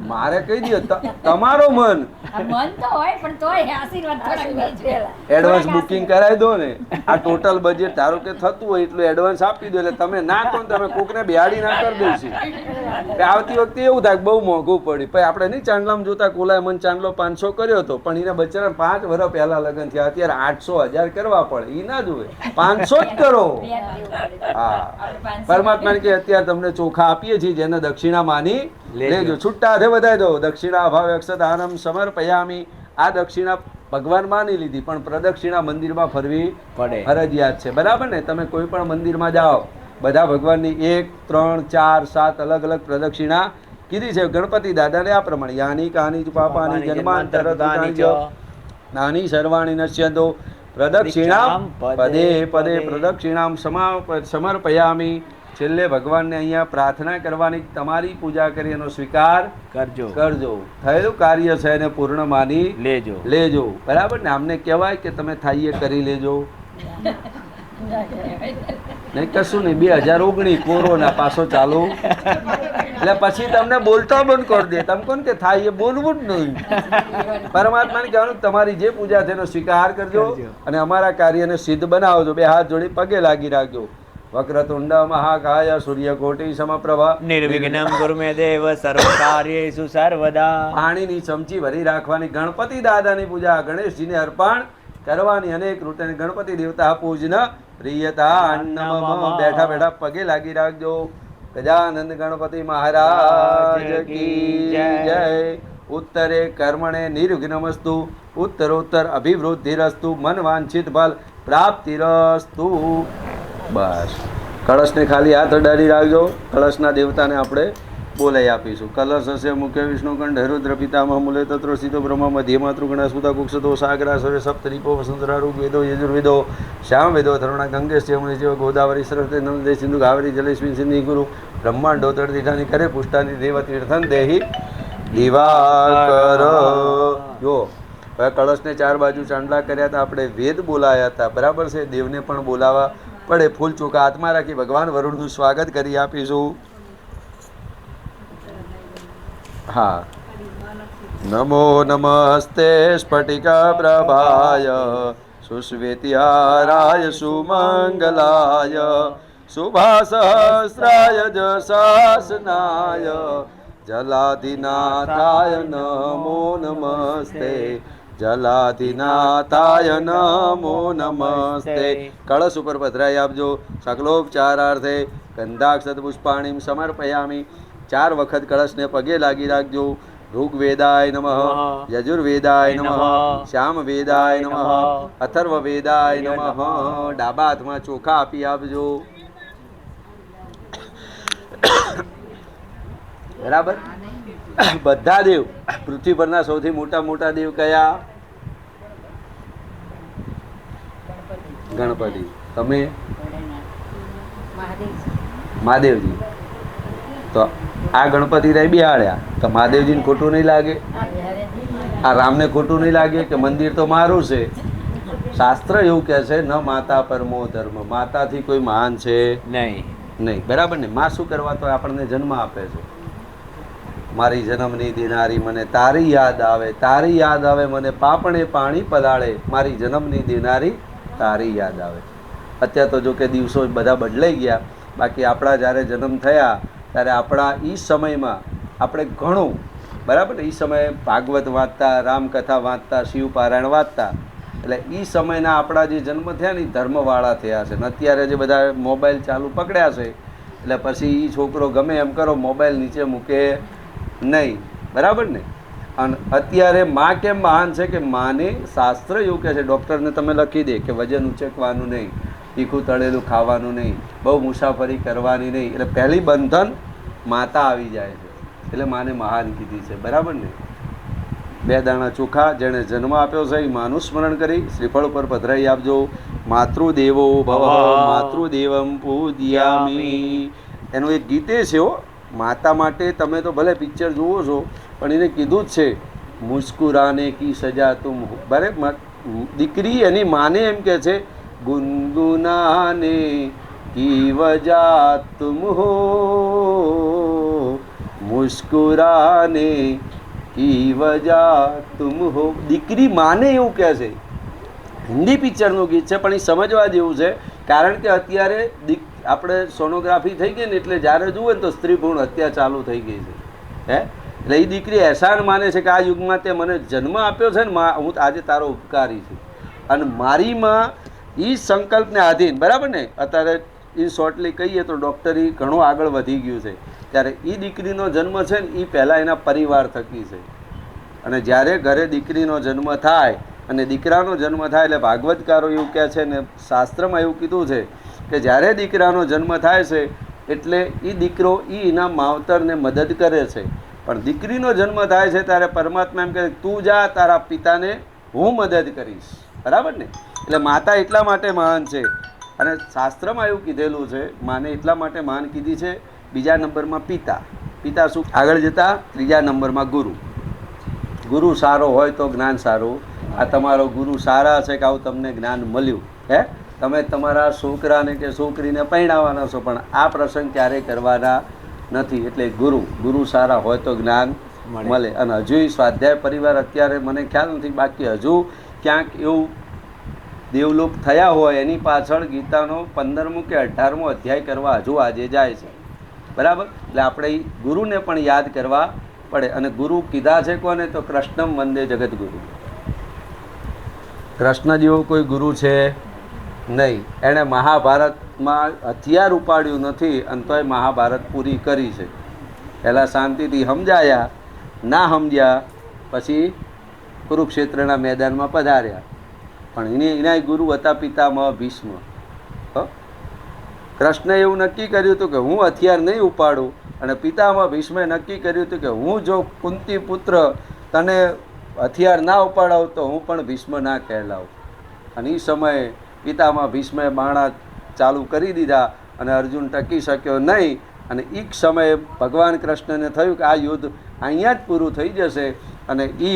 મારે કહી દો તમારો મન એડવાન્સ બુકિંગ કરાવી દો ને. આ ટોટલ બજેટ ધારો કે થતું હોય એટલું એડવાન્સ આપી દો, એટલે તમે ના કહો તમે કોકને બેહાડી ના કરી દઈશું. આવતી વખતે એવું થાય બહુ મોંઘું પડ્યું. પછી આપણે નહીં ચાંદલામાં જોતા, કોલાએ મને ચાંદલો 500 કર્યો હતો, પણ એને બચારા 5 વર્ષ પહેલા લગ્ન થયા, અત્યારે 800-1000 કરવા પડે. એ ના જોવે, 500 જ કરો. હા, પરમાત્મા કે અત્યારે તમને ચોખા આપીએ છીએ, જેને દક્ષિણા માની લેજો. છૂટા હાથે વધારી દો. દક્ષિણા ભાવે અક્ષત આનમ સમર્પયામી. આ દક્ષિણા ભગવાન માની લીધી, પણ પ્રદક્ષિણા મંદિરમાં ફરવી પડે. ફરજિયાત છે, બરાબર ને? તમે કોઈ પણ મંદિરમાં જાઓ, બધા ભગવાનની 1, 3, 4, 7 અલગ અલગ પ્રદક્ષિણા કીધી છે ગણપતિ દાદાને આ પ્રમાણે. યાની કાની પાપાની જન્માંતર નાની સર્વાણી નશ્યંતો પ્રદક્ષિણામ પદે પદે પ્રદક્ષિણામ સમર્પયામિ. છેલ્લે ભગવાનને અહીંયા પ્રાર્થના કરવાની, તમારી પૂજા કરી એનો સ્વીકાર કરજો. થયેલું કાર્ય છે એને પૂર્ણ માની લેજો. બરાબર ને? આમને કહેવાય કે તમે થાઈએ કરી લેજો, નહીં કશું નહીં. 2019 કોરોના પાછો ચાલુ, એટલે પછી તમને બોલતા બંધ કરી દે. તમે કોણ કે થાય એ બોલવું જ નહીં. પરમાત્માને કહેવાનું તમારી જે પૂજા છે એનો સ્વીકાર કરજો અને અમારા કાર્યને સિદ્ધ બનાવજો. 2 હાથ જોડી પગે લાગી રાખજો. વક્રતુંડ મહાકાય સૂર્યકોટી સમપ્રભા નિર્વિઘ્નમ કુરુ મે દેવ સર્વ કાર્યેષુ સર્વદા. પાણીની ચમચી ભરી રાખવાની, ગણપતિ દાદાની પૂજા ગણેશજીને અર્પણ કરવાની. અનેક રૂટે ગણપતિ દેવતા પૂજન પ્રિયતા નમઃ. બેઠા બેઠા પગે લાગી રાખજો. ગજાનંદ ગણપતિ મહારાજ કી જય. ઉત્તરે કર્મણે નિર્વિઘ્નમસ્તુ, ઉત્તરોત્તર અભિવૃદ્ધિરસ્તુ, મન વાંછિત ફલ પ્રાપ્તિરસ્તુ. બસ કળશને ખાલી હાથ અડાડી રાખજો. કળશના દેવતાને આપણે બોલાઈ આપીશું. કલશ હશે મુખ્ય વિષ્ણુ કંઠ રુદ્ર પિતામહ મૂલે તત્રો સીતો બ્રહ્મ મધ્ય માતૃગણા સુતા કુક્ષતો સાગરા સવે સપ્તરીપો વસંતરા ઋગ્વેદો યજુર્વેદો શ્યામ વેદો થરુણા ગંગે યમુને જીવ ગોદાવરી સરસ્વતી નર્મદે સિંધુ કાવેરી જલેસ્મિન સિંધી ગુરુ બ્રહ્માંડો તળતીઠાની કરે પુષ્ટાની દેવ તીર્થન દેહી દિવાકર. જો હવે કળશને 4 બાજુ ચાંદલા કર્યા હતા, આપણે વેદ બોલાયા હતા, બરાબર છે? દેવને પણ બોલાવા પડે. ફૂલ ચોખા હાથમાં રાખી ભગવાન વરુણનું સ્વાગત કરી આપીશું. હા. નમો નમસ્તે સ્ફટિકા પ્રભાય સુશ્વેતિહારાય સુમંગલાય શુભાસહસ્રાય જશાસનાય જલાધિનાથાય નમો નમસ્તે. જલાધિનાથાય નમો નમસ્તે. કળશ ઉપર પધરાઈ આપજો. સકલોપચારાર્થે ગંધાક્ષત પુષ્પાણીમ સમર્પયામિ. 4 વખત કળશને પગે લાગી રાખજો. ઋગ્વેદાય નમઃ, યજુર્વેદાય નમઃ, શ્યામવેદાય નમઃ, અથર્વવેદાય નમઃ. ડાબા હાથમાં ચોખા આપી આપજો. બરાબર? બધા દેવ, પૃથ્વી પરના સૌથી મોટા મોટા દેવ કયા? ગણપતિ. તમે? મહાદેવજી. તો આ ગણપતિ રહી બિહાડ્યા તો મહાદેવજીને ખોટું નહીં લાગે? આ રામને ખોટું નહીં લાગે કે મંદિર તો મારું છે? શાસ્ત્ર એવું કહે છે, ન માતા પરમો ધર્મ. માતાથી કોઈ મહાન છે નહીં. બરાબર ને? માં શું કરવા? તો આપણને જન્મ આપે છે. મારી જન્મની દિનારી મને તારી યાદ આવે, તારી યાદ આવે મને પાપણે પાણી પલાળે. મારી જન્મની દિનારી તારી યાદ આવે. અત્યારે તો જો કે દિવસો બધા બદલાઈ ગયા, બાકી આપણા જ્યારે જન્મ થયા ત્યારે આપણા એ સમયમાં આપણે ઘણું, બરાબર ને, એ સમયે ભાગવત વાંચતા, રામકથા વાંચતા, શિવ પારાયણ વાંચતા. એટલે એ સમયના આપણા જે જન્મ થયા ને એ ધર્મવાળા થયા છે. ને અત્યારે જે બધા મોબાઈલ ચાલુ પકડ્યા છે એટલે પછી એ છોકરો ગમે એમ કરો મોબાઈલ નીચે મૂકે નહીં. બરાબર ને? અને અત્યારે માં કેમ મહાન છે કે માને શાસ્ત્ર એવું કહે છે, ડૉક્ટરને તમે લખી દે કે વજન ઉચકવાનું નહીં, તીખું તળેલું ખાવાનું નહીં, બહુ મુસાફરી કરવાની નહીં. એટલે પહેલી બંધન માતા આવી જાય છે. એટલે માને મહાન કીધી છે. બરાબર ને? 2 દાણા ચોખા જેણે જન્મ આપ્યો છે એ માનું સ્મરણ કરી શ્રીફળ ઉપર પધરાઈ આપજો. માતૃદેવો ભવ માતૃદેવમ પૂજ્યામિ. એનું એક ગીતે છે હો, માતા માટે. તમે તો ભલે પિક્ચર જુઓ છો પણ એને કીધું જ છે, મુસ્કુરાને કી સજા તુમ. બરાબર? દીકરી એની માને એમ કહે છે, ગુનગુનાને કી વજા તુમ હો, મુસ્કુરાને કી વજા તુમ હો. દીકરી માને એવું કહે છે. હિન્દી પિક્ચરનું ગીત છે પણ એ સમજવા જેવું છે. કારણ કે અત્યારે આપણે સોનોગ્રાફી થઈ ગઈ ને એટલે જ્યારે જુએ ને તો સ્ત્રી ભ્રૂણ હત્યા ચાલુ થઈ ગઈ છે. એટલે એ દીકરી એહસાન માને છે કે આ યુગમાં તે મને જન્મ આપ્યો છે ને, હું આજે તારો ઉપકારી છું. અને મારી માં એ સંકલ્પને આધીન. બરાબર ને? અત્યારે એ શોર્ટલી કહીએ તો ડૉક્ટરી ઘણું આગળ વધી ગયું છે. ત્યારે એ દીકરીનો જન્મ છે ને એ પહેલાં એના પરિવાર થકી છે. અને જ્યારે ઘરે દીકરીનો જન્મ થાય અને દીકરાનો જન્મ થાય એટલે ભાગવતકારો એવું કહે છે ને શાસ્ત્રમાં એવું કીધું છે કે જ્યારે દીકરાનો જન્મ થાય છે એટલે એ દીકરો એના માવતરને મદદ કરે છે, પણ દીકરીનો જન્મ થાય છે ત્યારે પરમાત્મા એમ કહે તું જા, તારા પિતાને હું મદદ કરીશ. બરાબર ને? એટલે માતા એટલા માટે મહાન છે. અને શાસ્ત્રમાં એવું કીધેલું છે, માને એટલા માટે મહાન કીધી છે. બીજા નંબરમાં પિતા. પિતા શું? આગળ જતા ત્રીજા નંબરમાં ગુરુ. ગુરુ સારો હોય તો જ્ઞાન સારું. આ તમારો ગુરુ સારા છે કે આવું તમને જ્ઞાન મળ્યું. હે, તમે તમારા છોકરાને કે છોકરીને પરણાવવાના છો, પણ આ પ્રસંગ ક્યારેય કરવાના નથી. એટલે ગુરુ સારા હોય તો જ્ઞાન મળે. અને હજુ સ્વાધ્યાય પરિવાર અત્યારે મને ખ્યાલ નથી, બાકી હજુ ક્યાંક એવું દેવલોક થયા હોય એની પાછળ ગીતાનો 15મો કે 18મો અધ્યાય કરવા હજુ આજે જાય છે. બરાબર? એટલે આપણે ગુરુને પણ યાદ કરવા પડે. અને ગુરુ કીધા છે કોને? તો કૃષ્ણમ વંદે જગદગુરુ. કૃષ્ણ જેવો કોઈ ગુરુ છે નહીં. એણે મહાભારતમાં હથિયાર ઉપાડ્યું નથી અને તોય મહાભારત પૂરી કરી છે. પહેલાં શાંતિથી સમજાયા, ના સમજ્યા પછી કુરુક્ષેત્રના મેદાનમાં પધાર્યા. પણ એના ગુરુ હતા પિતામહ ભીષ્મ. કૃષ્ણએ એવું નક્કી કર્યું હતું કે હું હથિયાર નહીં ઉપાડું, અને પિતામહ ભીષ્મે નક્કી કર્યું હતું કે હું જો કુંતી પુત્ર તને હથિયાર ના ઉપાડાવ તો હું પણ ભીષ્મ ના કહેલાવ. અને એ સમયે પિતામહ ભીષ્મે બાણા ચાલુ કરી દીધા અને અર્જુન ટકી શક્યો નહીં. અને એ સમયે ભગવાન કૃષ્ણને થયું કે આ યુદ્ધ અહીંયા જ પૂરું થઈ જશે. અને એ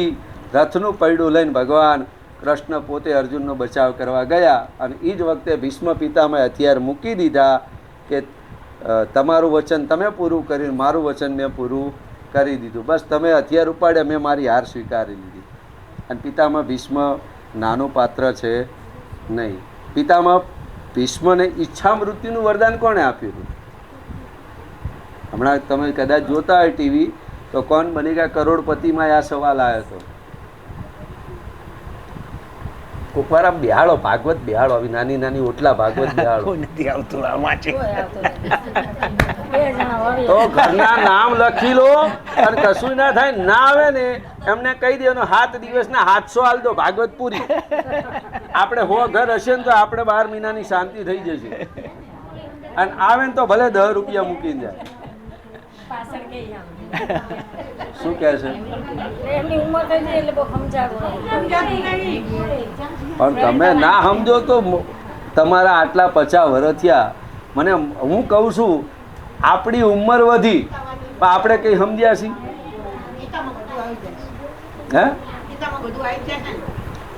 રથનું પૈડું લઈને ભગવાન કૃષ્ણ પોતે અર્જુનનો બચાવ કરવા ગયા. અને એ જ વખતે ભીષ્મ પિતામહે હથિયાર મૂકી દીધા કે તમારું વચન તમે પૂરું કરીને મારું વચન મેં પૂરું કરી દીધું. બસ તમે હથિયાર ઉપાડ્યા, મેં મારી હાર સ્વીકારી લીધી. અને પિતામહ ભીષ્મ નાનું પાત્ર છે નહીં. પિતામહ ભીષ્મને ઈચ્છા મૃત્યુનું વરદાન કોણે આપ્યું હતું? હમણાં તમે કદાચ જોતા હોય ટીવી તો કોણ બનેગા કરોડપતિમાં આ સવાલ આવ્યો હતો. કોક વાર આમ બિહાડો, ભાગવત બિહાડો, આવી નાની નાની ઓટલા ભાગવત બિહાડો તો ઘરના નામ લખી લો. અને કશું ના થાય, ના આવે ને એમને કહી દેવાનું 7 દિવસના 700 હાલ દો, ભાગવત પૂરી. આપણે 100 ઘર હશે ને તો આપણે 12 મહિનાની શાંતિ થઈ જશે. અને આવે ને તો ભલે 10 રૂપિયા મૂકીને જાય. શું કહે છે? પણ તમે ના સમજો તો તમારા આટલા 50 વર્ષ થયા. મને હું કહું છું આપણી ઉંમર વધી પણ આપણે કઈ સમજ્યા છીએ? હે,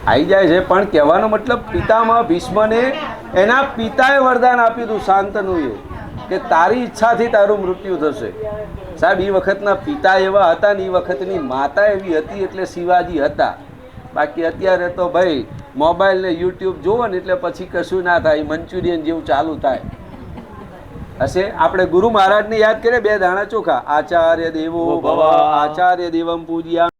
આવી જાય છે. પણ કહેવાનો મતલબ પિતામહ ભીષ્મને એના પિતાએ વરદાન આપ્યું હતું શાંતનું, એ કે તારી ઈચ્છાથી તારું મૃત્યુ થશે. સાહેબ, એ વખતના પિતા એવા હતા ને એ વખતની માતા એવી હતી એટલે શિવાજી હતા. બાકી અત્યારે તો ભાઈ મોબાઈલ ને યુટ્યુબ જોવો ને એટલે પછી કશું ના થાય, મંચુરિયન જેવું ચાલુ થાય હશે. આપણે ગુરુ મહારાજને યાદ કરીએ, 2 દાણા ચોખા. આચાર્ય દેવો ભવ આચાર્ય દેવમ પૂજ્યા.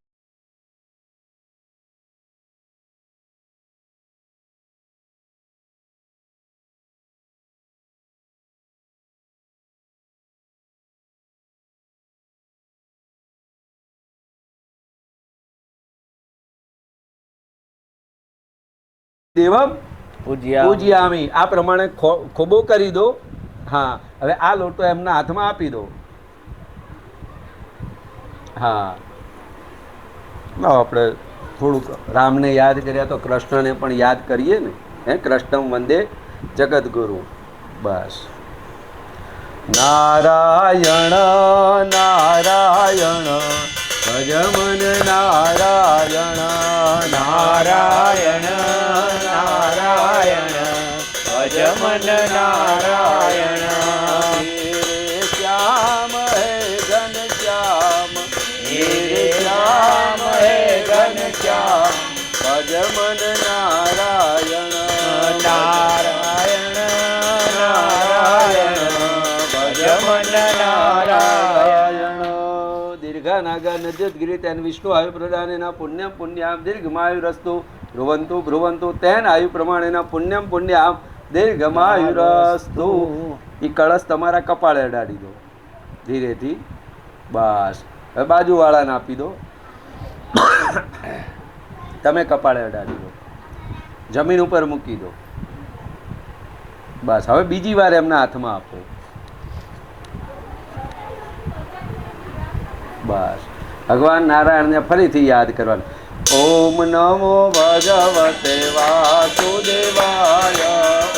દેવમ પૂજ્યામિ. આ પ્રમાણે ખોબો કરી દો. હા, હવે આ લોટો એમના હાથમાં આપી દો. હા, આપણે થોડુંક રામને યાદ કર્યા તો કૃષ્ણને પણ યાદ કરીએ ને. હે, કૃષ્ણમ વંદે જગદગુરુ. બસ. નારાયણ નારાયણ ભજ મન નારાયણ નારાયણ નારાયણ ભજ મન નારાયણ. શ્યામ હે ઘન શ્યામ, શ્યામ હે ઘન શ્યામ ભજ મન નારાયણ નારાયણ નારાયણ ભજ મન નારાયણ. દીર્ઘાનાગા નજદગીરી તેન વિષ્ણુ આયુ પ્રદાનેના પુણ્યમ પુણ્યામ દીર્ઘમાયુરસ્તુ ભ્રુવંતુ ભ્રુવંતુ તેન આયુ પ્રમાણેના પુણ્યમ પુણ્યામ દીર્ઘમાયુરસ્તુ. એ કળશ તમારા કપાળે અડાડી દો ધીરેથી. બસ, હવે બાજુવાળાને આપી દો. તમે કપાળે અડાડી દો, જમીન ઉપર મૂકી દો. બસ હવે બીજી વાર એમના હાથમાં આપો. બસ ભગવાન નારાયણને ફરીથી યાદ કરવાનું. ઓમ નમો ભગવતે વાસુદેવાય.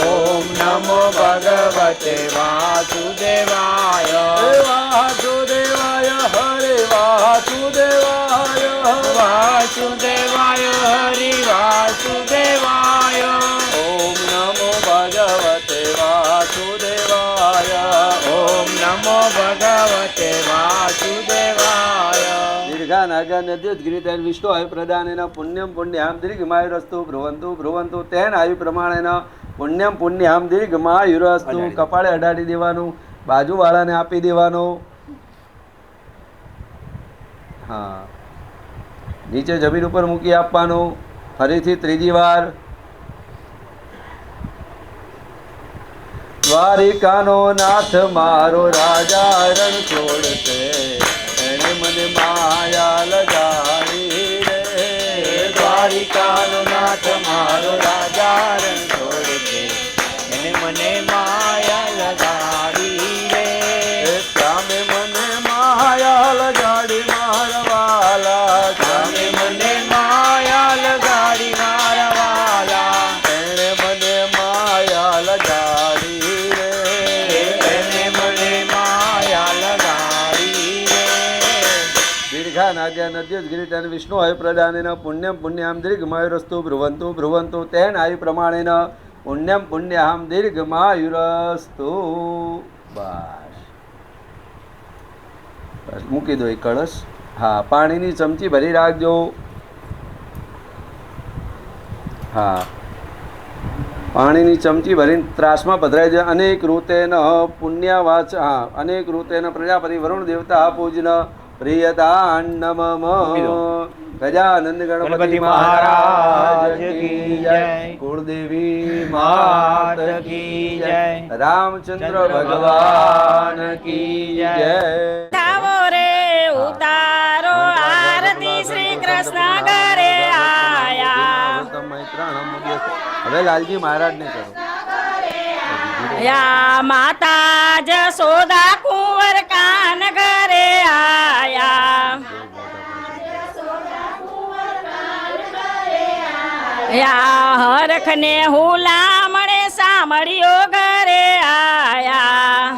ઓમ નમો ભગવતે વાસુદેવાય. વાસુદેવાય હરે વાસુદેવાય. વાસુદેવાય હરિ વાસુદેવાય. ઓમ નમો ભગવતે વાસુદેવાય. ઓમ નમો ભગવતે વાસુદેવાય. દીર્ઘાનાગાન્યદ્યુદ્ગીરીતેન વિષ્ણુ આયુ પ્રદાનેન પુણ્યમ પુણ્યામ દીર્ઘમાયુરસ્તુ ભ્રુવંતુ ભ્રુવંતુ તેન આયુ પ્રમાણેન પુણ્યમ પુણ્યામ દીર્ઘમાયુરસ્તુ. કપાળે અડાડી દેવાનું, બાજુવાળાને આપી દેવાનું. હા, નીચે જમીન ઉપર મૂકી આપવાનું. ફરીથી ત્રીજી વાર. દ્વારિકાનો નાથ મારો રાજા રણ છોડતે, એને મને માયા લગાડી રે. દ્વારિકાનો નાથ મારો રાજા રણ છોડે છે, એને મને માયા લગાડી રે. સામે મને માયા લગાડી મારા વાલા. સામે મને માયા લગાડી મારા વાલા. એને મને માયા લગાડી રે. એને મને માયા લગાડી રે. દીર્ઘાનાગ્યા નદ્યુદ્ગીરીતેન વિષ્ણુ આયુ પ્રદાનેન પુણ્યમ પુણ્યામ દીર્ઘમાયુરસ્તુ ભ્રુવંતુ ભ્રુવંતુ તેન આયુ પ્રમાણેન પુણ્યમ પુણ્યામ દીર્ઘમાયુરસ્તુ. બસ બસ મૂકી દો એ કળશ. હા, પાણીની ચમચી ભરી રાખજો. હા, પાણીની ચમચી ભરીને ત્રાસમાં પધરાઈ જાય. અનેક રૂતેન પુણ્યવાચ. હા, અનેક રૂતેન પ્રજાપતિ વરુણ દેવતા પૂજન પ્રિયતાન્નમમ. ગજાનંદ ગણપતિ મહારાજ કી જય. કુળદેવી માત કી જય. રામચંદ્ર ભગવાન કી જય. ધાવો રે ઉતારો આરતી શ્રી કૃષ્ણ ઘરે આયા. હવે લાલજી મહારાજ ને કરો. યા માતા જશોદા કુંવર કાન ઘરે આયા. યા હરખ ને હુલામણે સાંભળ્યો ઘરે આયા.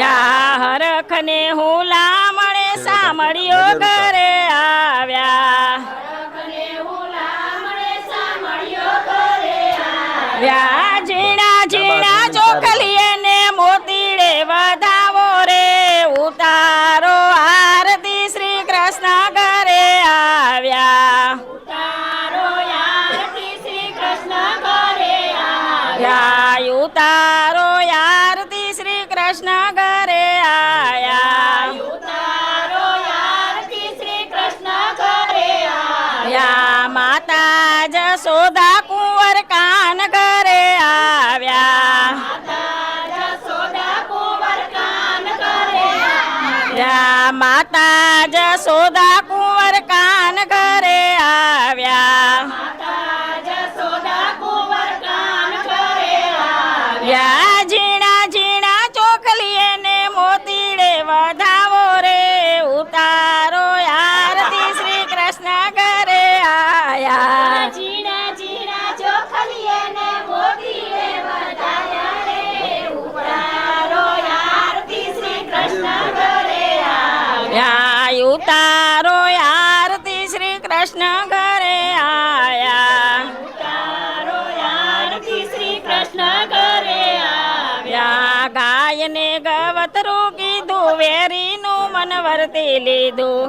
યા હરખ ને હુલામણે સાંભળ્યો ઘરે આવ્યા. યા ઝીણા ઝીણા ચોખલીએ ને મોતીડે વધાવો રે ઉતારો આરતી શ્રી કૃષ્ણ ઘરે આવ્યા. યા ઉતારો આરતી શ્રી કૃષ્ણ ઘરે આયા. યા માતા જશોદા કુંવર કાન ઘરે આવ્યા. યા માતા જશોદા કુંવર કાન ઘરે આવ્યા. યા ઝીણા ઝીણા ચોખલીએ ને મોતીડે વધાવો રે ઉતારો આરતી શ્રી કૃષ્ણ ઘરે આયા. યા ઉતારો આરતી શ્રી કૃષ્ણ ઘરે આયા. યા ગાય ને ગવતરું કીધું વેરીનું મન વર્તી લીધું.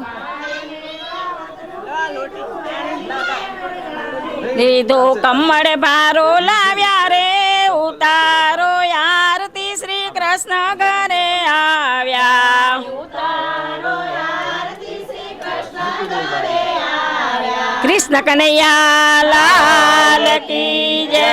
કમળ ભારો લાવ્યા રે ઉતારો આરતી શ્રી કૃષ્ણ ઘરે આવ્યા. કૃષ્ણ કનૈયા લાલ કી જય.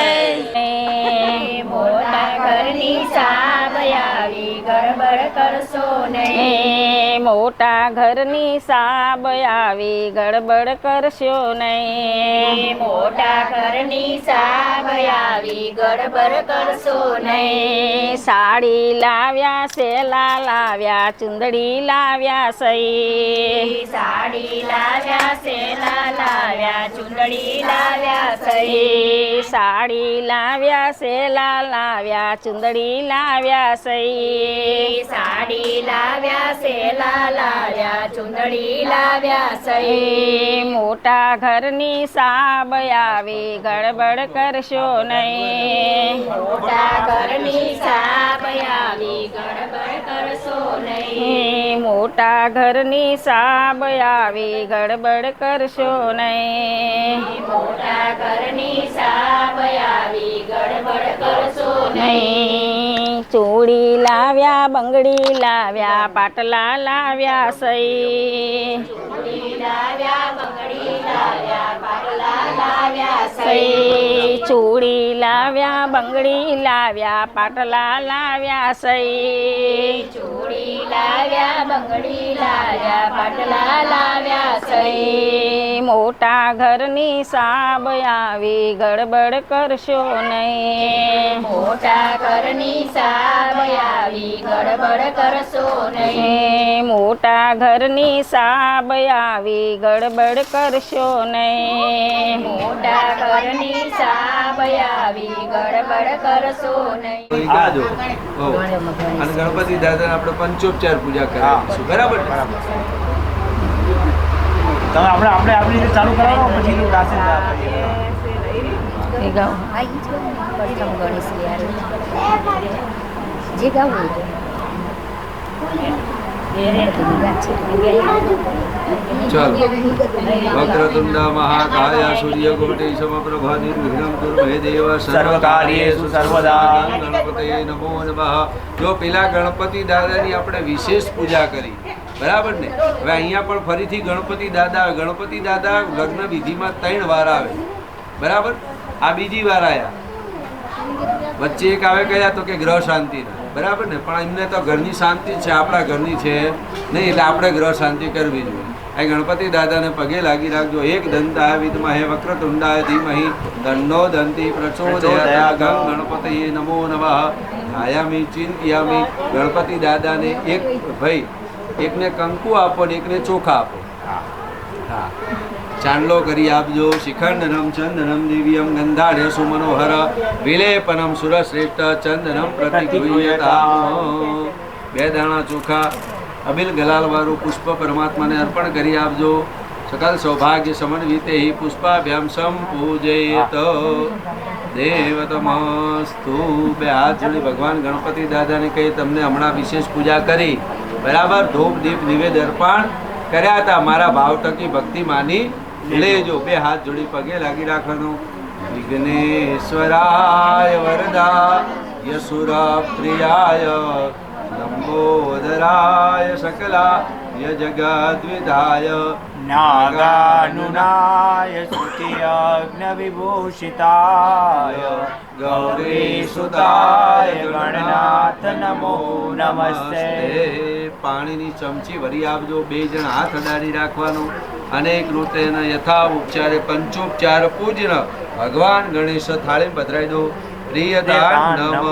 મોટા ઘરની સાબ આવી ગડબડ કરશો નહીં. મોટા ઘરની સાબ આવી ગડબડ કરશો નહીં. મોટા ઘરની સાબ આવી ગડબડ કરશો નહીં. સાડી લાવ્યા સેલા લાવ્યા ચુંદડી લાવ્યા સઈ. સાડી લાવ્યા સેલા લાવ્યા ચુંદડી લાવ્યા સહી. સાડી લાવ્યા સેલા લાવ્યા ચુંદડી લાવ્યા સઈ. સાડી લાવ્યા સેલા લાવ્યા ચુંદડી લાવ્યા સહી. મોટા ઘરની સાબ આવી ગડબડ કરશો નહીં. મોટા ઘરની સાબ આવી ગડબડ કરશો નહીં. મોટા ઘરની સાબ આવી ગડબડ કરશો નહીં. મોટા ઘરની સાબ આવી ગડબડ કરશો નહીં. ચૂડી લાવ્યા બંગડી લાવ્યા પાટલા લાવ્યા સઈ. ચૂડી લાવ્યા બંગડી લાવ્યા પાટલા લાવ્યા સહી. ચૂડી લાવ્યા બંગડી લાવ્યા પાટલા લાવ્યા સઈ. ચૂડી લાવ્યા બંગડી લાવ્યા પાટલા લાવ્યા સહી. મોટા ઘરની સાબ આવી ગડબડ કરશો નહીં. મોટા ઘરની સાબ આવી ગડબડ કરશો નહીં. મોટા ઘરની સાબ આવી ગડબડ કરશો નહીં. મોટા ઘરની સાબ આવી ગડબડ કરશો નહીં. આ જો હો. અને ગણપતિ દાદાને આપણે પંચોપચાર પૂજા કરીશું. બરાબર ને? તમે આપણે આપણી રીતે ચાલુ કરાવો પછી ગાશે એ ગાઓ. પ્રથમ ગણેશ વિહાર જે ગાવું ચાલો. વક્રતુંડ મહાકાય સૂર્યકોટિ સમપ્રભા નિર્વિઘ્નં કુરુ મે દેવ સર્વકાર્યેષુ સર્વદા. ગણપતયે નમો નમઃ. જો પેલા ગણપતિ દાદાની આપણે વિશેષ પૂજા કરી, બરાબર ને? હવે અહીંયા પણ ફરીથી ગણપતિ દાદા આવે. ગણપતિ દાદા લગ્ન વિધિમાં 3 વાર આવે, બરાબર? આ બીજી વાર આવ્યા. વચ્ચે એક આવે કયા તો કે ગ્રહ શાંતિના, બરાબર ને? પણ એમને તો ઘરની શાંતિ છે, આપણા ઘરની છે નહીં, એટલે આપણે ગ્રહ શાંતિ કરવી જોઈએ. આ ગણપતિ દાદાને પગે લાગી રાખજો. એક દંતાય વિદ્મહે વક્રતુંડાય ધીમહિ તન્નો દંતી પ્રચોદયાત. ગણપતયે નમો નમઃ. આયામી ચિંતયામી. ગણપતિ દાદાને એક ભાઈ એકને કંકુ આપો ને એકને ચોખા આપો. હા, ચાંદલો કરી આપજો. શિખંડનમ ચંદનમ દિવ્યમ ગંધાઢ્ય સુમનોહર વિલેપનમ સુરશ્રેષ્ઠ ચંદનમ પ્રતિગૃહ્યતામ. 2 દાણા ચોખા અબિલ ગલાલવાળું પુષ્પ પરમાત્માને અર્પણ કરી આપજો. સકલ સૌભાગ્ય સમન્વિતે હિ પુષ્પાભ્યામ સંપૂજેત દેવતમસ્તુ. 2 હાથ જોડી ભગવાન ગણપતિ દાદાને કહી તમને હમણાં વિશેષ પૂજા કરી, બરાબર? ધૂપ દીપ નિવેદ અર્પણ કર્યા હતા. મારા ભાવ ટકી ભક્તિ માની લેજો. 2 હાથ જોડી પગે લાગી રાખવાનું. વિઘ્નેશ્વરાય વરદાય સુરપ્રિયાય લંબોદરાય સકલાય જગદ્વિધાય નાગાનુનાય સ્તુતિયજ્ઞ વિભૂષિતાય ગૌરીસુતાય ગણનાથ નમો નમસ્તે. પાણીની ચમચી ભરી આપજો. 2 જણ હાથ અડાડી રાખવાનું. અનેક રૂપેણ યથા ઉપચારે પંચોપચાર પૂજન ભગવાન ગણેશ થાળી પધરાઈ દો. પ્રિયદાનમ.